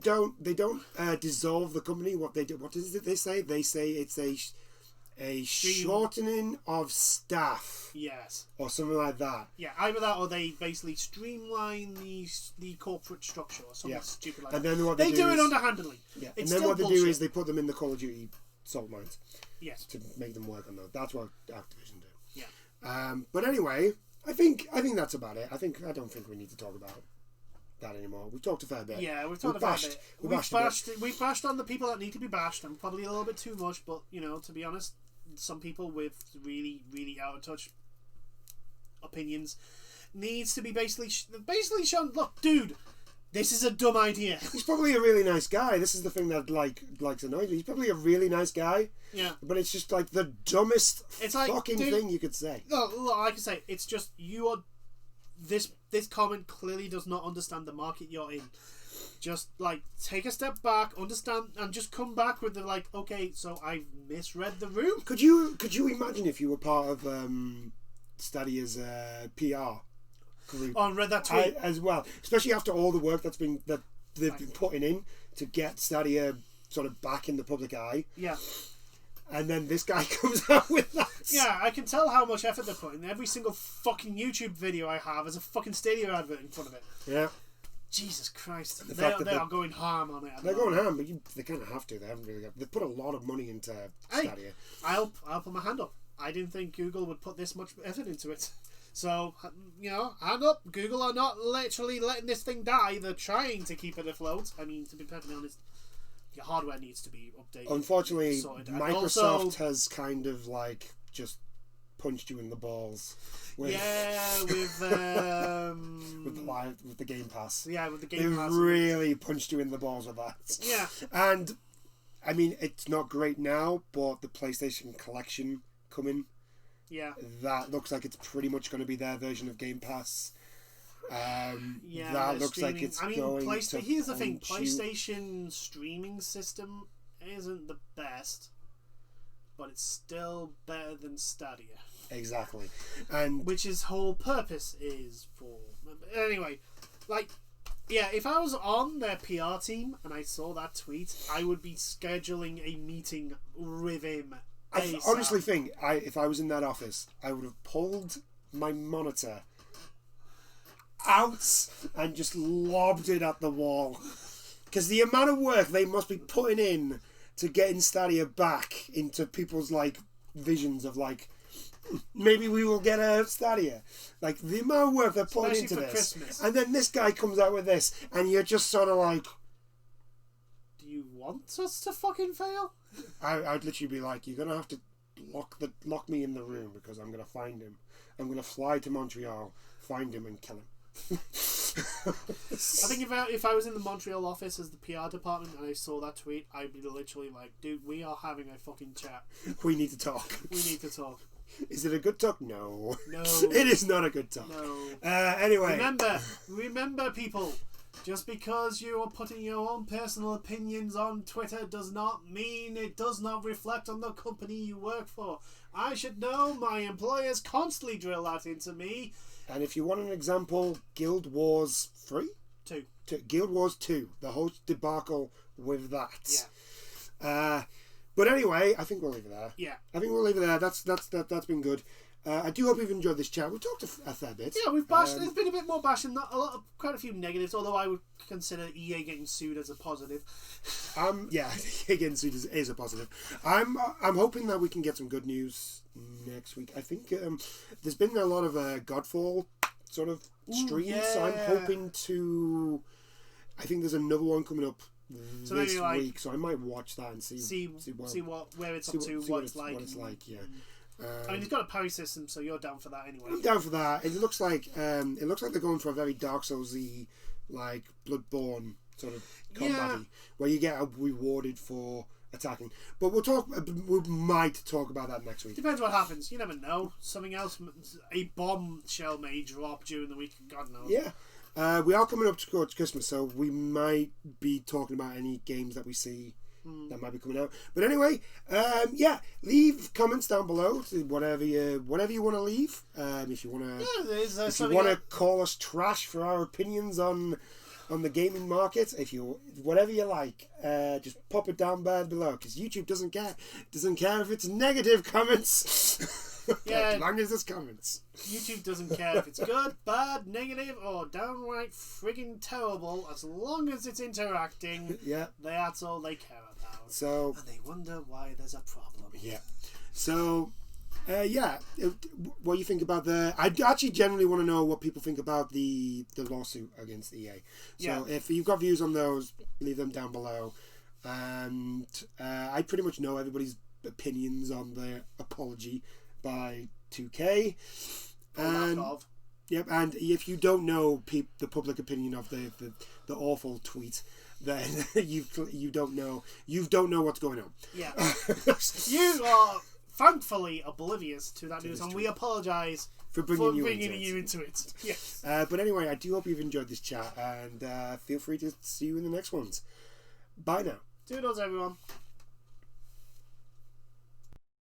S1: don't dissolve the company. What is it they say? They say it's a shortening of staff.
S2: Yes.
S1: Or something like that.
S2: Yeah, either that, or they basically streamline the corporate structure or something stupid like that. And then what they do it underhandedly.
S1: Yeah. And then what they do is they put them in the Call of Duty salt mines.
S2: Yes.
S1: To make them work on that. That's what Activision do.
S2: Yeah.
S1: But anyway, I think that's about it. I don't think we need to talk about that anymore. We've talked a fair bit.
S2: Yeah, we've talked a fair bit. We've bashed on the people that need to be bashed, and probably a little bit too much, but to be honest, some people with really, really out of touch opinions needs to be basically shown, look, dude, this is a dumb idea.
S1: He's probably a really nice guy. This is the thing that likes annoys me. He's probably a really nice guy.
S2: Yeah.
S1: But it's just like the dumbest fucking thing you could say.
S2: No, like I say, it's just this comment clearly does not understand the market you're in. Just take a step back, understand, and just come back with the okay, so I misread the room.
S1: Could you imagine if you were part of Stadia's PR group?
S2: Oh, and read that tweet
S1: as well, especially after all the work that they've been putting in to get Stadia sort of back in the public eye.
S2: Yeah.
S1: And then this guy comes out with that.
S2: Yeah, I can tell how much effort they're putting. Every single fucking YouTube video I have has a fucking Stadia advert in front of it.
S1: Yeah.
S2: Jesus Christ. They are going ham on it.
S1: They're going ham, but they kind of have to. They haven't really They've put a lot of money into Stadia.
S2: I'll put my hand up. I didn't think Google would put this much effort into it. So, hand up. Google are not literally letting this thing die. They're trying to keep it afloat. I mean, to be perfectly honest, your hardware needs to be updated.
S1: Unfortunately, Microsoft has kind of just punched you in the balls. With
S2: with
S1: the Game Pass.
S2: Yeah, with the Game Pass.
S1: They really punched you in the balls with that.
S2: Yeah.
S1: And, I mean, it's not great now, but the PlayStation Collection coming.
S2: Yeah.
S1: That looks like it's pretty much going to be their version of Game Pass.
S2: That
S1: looks like it's going to
S2: here's the thing, PlayStation streaming system isn't the best, but it's still better than Stadia.
S1: Exactly. And
S2: which his whole purpose is for. Anyway, if I was on their PR team and I saw that tweet, I would be scheduling a meeting with him.
S1: I honestly think if I was in that office, I would have pulled my monitor out and just lobbed it at the wall, because the amount of work they must be putting in to getting Stadia back into people's visions of maybe we will get a Stadia. The amount of work they're putting into this,
S2: Christmas.
S1: And then this guy comes out with this, and you're just sort of
S2: do you want us to fucking fail?
S1: I'd literally be you're gonna have to lock me in the room because I'm gonna find him. I'm gonna fly to Montreal, find him, and kill him.
S2: I think if I was in the Montreal office as the PR department and I saw that tweet, I'd be literally like, dude, we are having a fucking chat.
S1: We need to talk.
S2: We need to talk.
S1: Is it a good talk? No.
S2: No.
S1: It is not a good talk.
S2: No.
S1: Anyway.
S2: Remember, people. Just because you are putting your own personal opinions on Twitter does not mean it does not reflect on the company you work for. I should know. My employers constantly drill that into me.
S1: And if you want an example, Guild Wars 3?
S2: 2.
S1: Guild Wars 2. The whole debacle with that.
S2: Yeah.
S1: But anyway, I think we'll leave it there.
S2: Yeah.
S1: I think we'll leave it there. That's been good. I do hope you've enjoyed this chat. We talked a fair bit.
S2: Yeah, we've bashed. There's been a bit more bashing. Not a lot of, quite a few negatives. Although I would consider EA getting sued as a positive.
S1: Yeah, getting sued is a positive. I'm hoping that we can get some good news next week. I think there's been a lot of Godfall sort of streams, so I'm hoping to. I think there's another one coming up this week, so I might watch that and see
S2: where it's up to, what it's like.
S1: Yeah.
S2: I mean, it's got a parry system, so you're down for that anyway.
S1: I'm down for that. It looks like they're going for a very Dark Souls-y, like Bloodborne sort of combat where you get rewarded for attacking. But we might talk about that next week.
S2: Depends what happens. You never know. Something else, a bombshell may drop during the week. God knows.
S1: Yeah. We are coming up towards Christmas, so we might be talking about any games that we see that might be coming out. But anyway, leave comments down below. Whatever you want to leave. If you want to call us trash for our opinions on the gaming market, whatever you like, just pop it down below because YouTube doesn't care if it's negative comments.
S2: Yeah,
S1: as long as it's comments.
S2: YouTube doesn't care if it's good, bad, negative, or downright friggin' terrible. As long as it's interacting, that's all they care about.
S1: So,
S2: and they wonder why there's a problem.
S1: Yeah. So, what do you think about I actually generally want to know what people think about the lawsuit against EA. So, if you've got views on those, leave them down below. And I pretty much know everybody's opinions on the apology by 2K. And if you don't know the public opinion of the awful tweet, then you don't know what's going on.
S2: Yeah. You are thankfully oblivious to that news, and we apologise
S1: for bringing
S2: you into it. Yes.
S1: But anyway, I do hope you've enjoyed this chat, and feel free to see you in the next ones. Bye now.
S2: Toodles, everyone.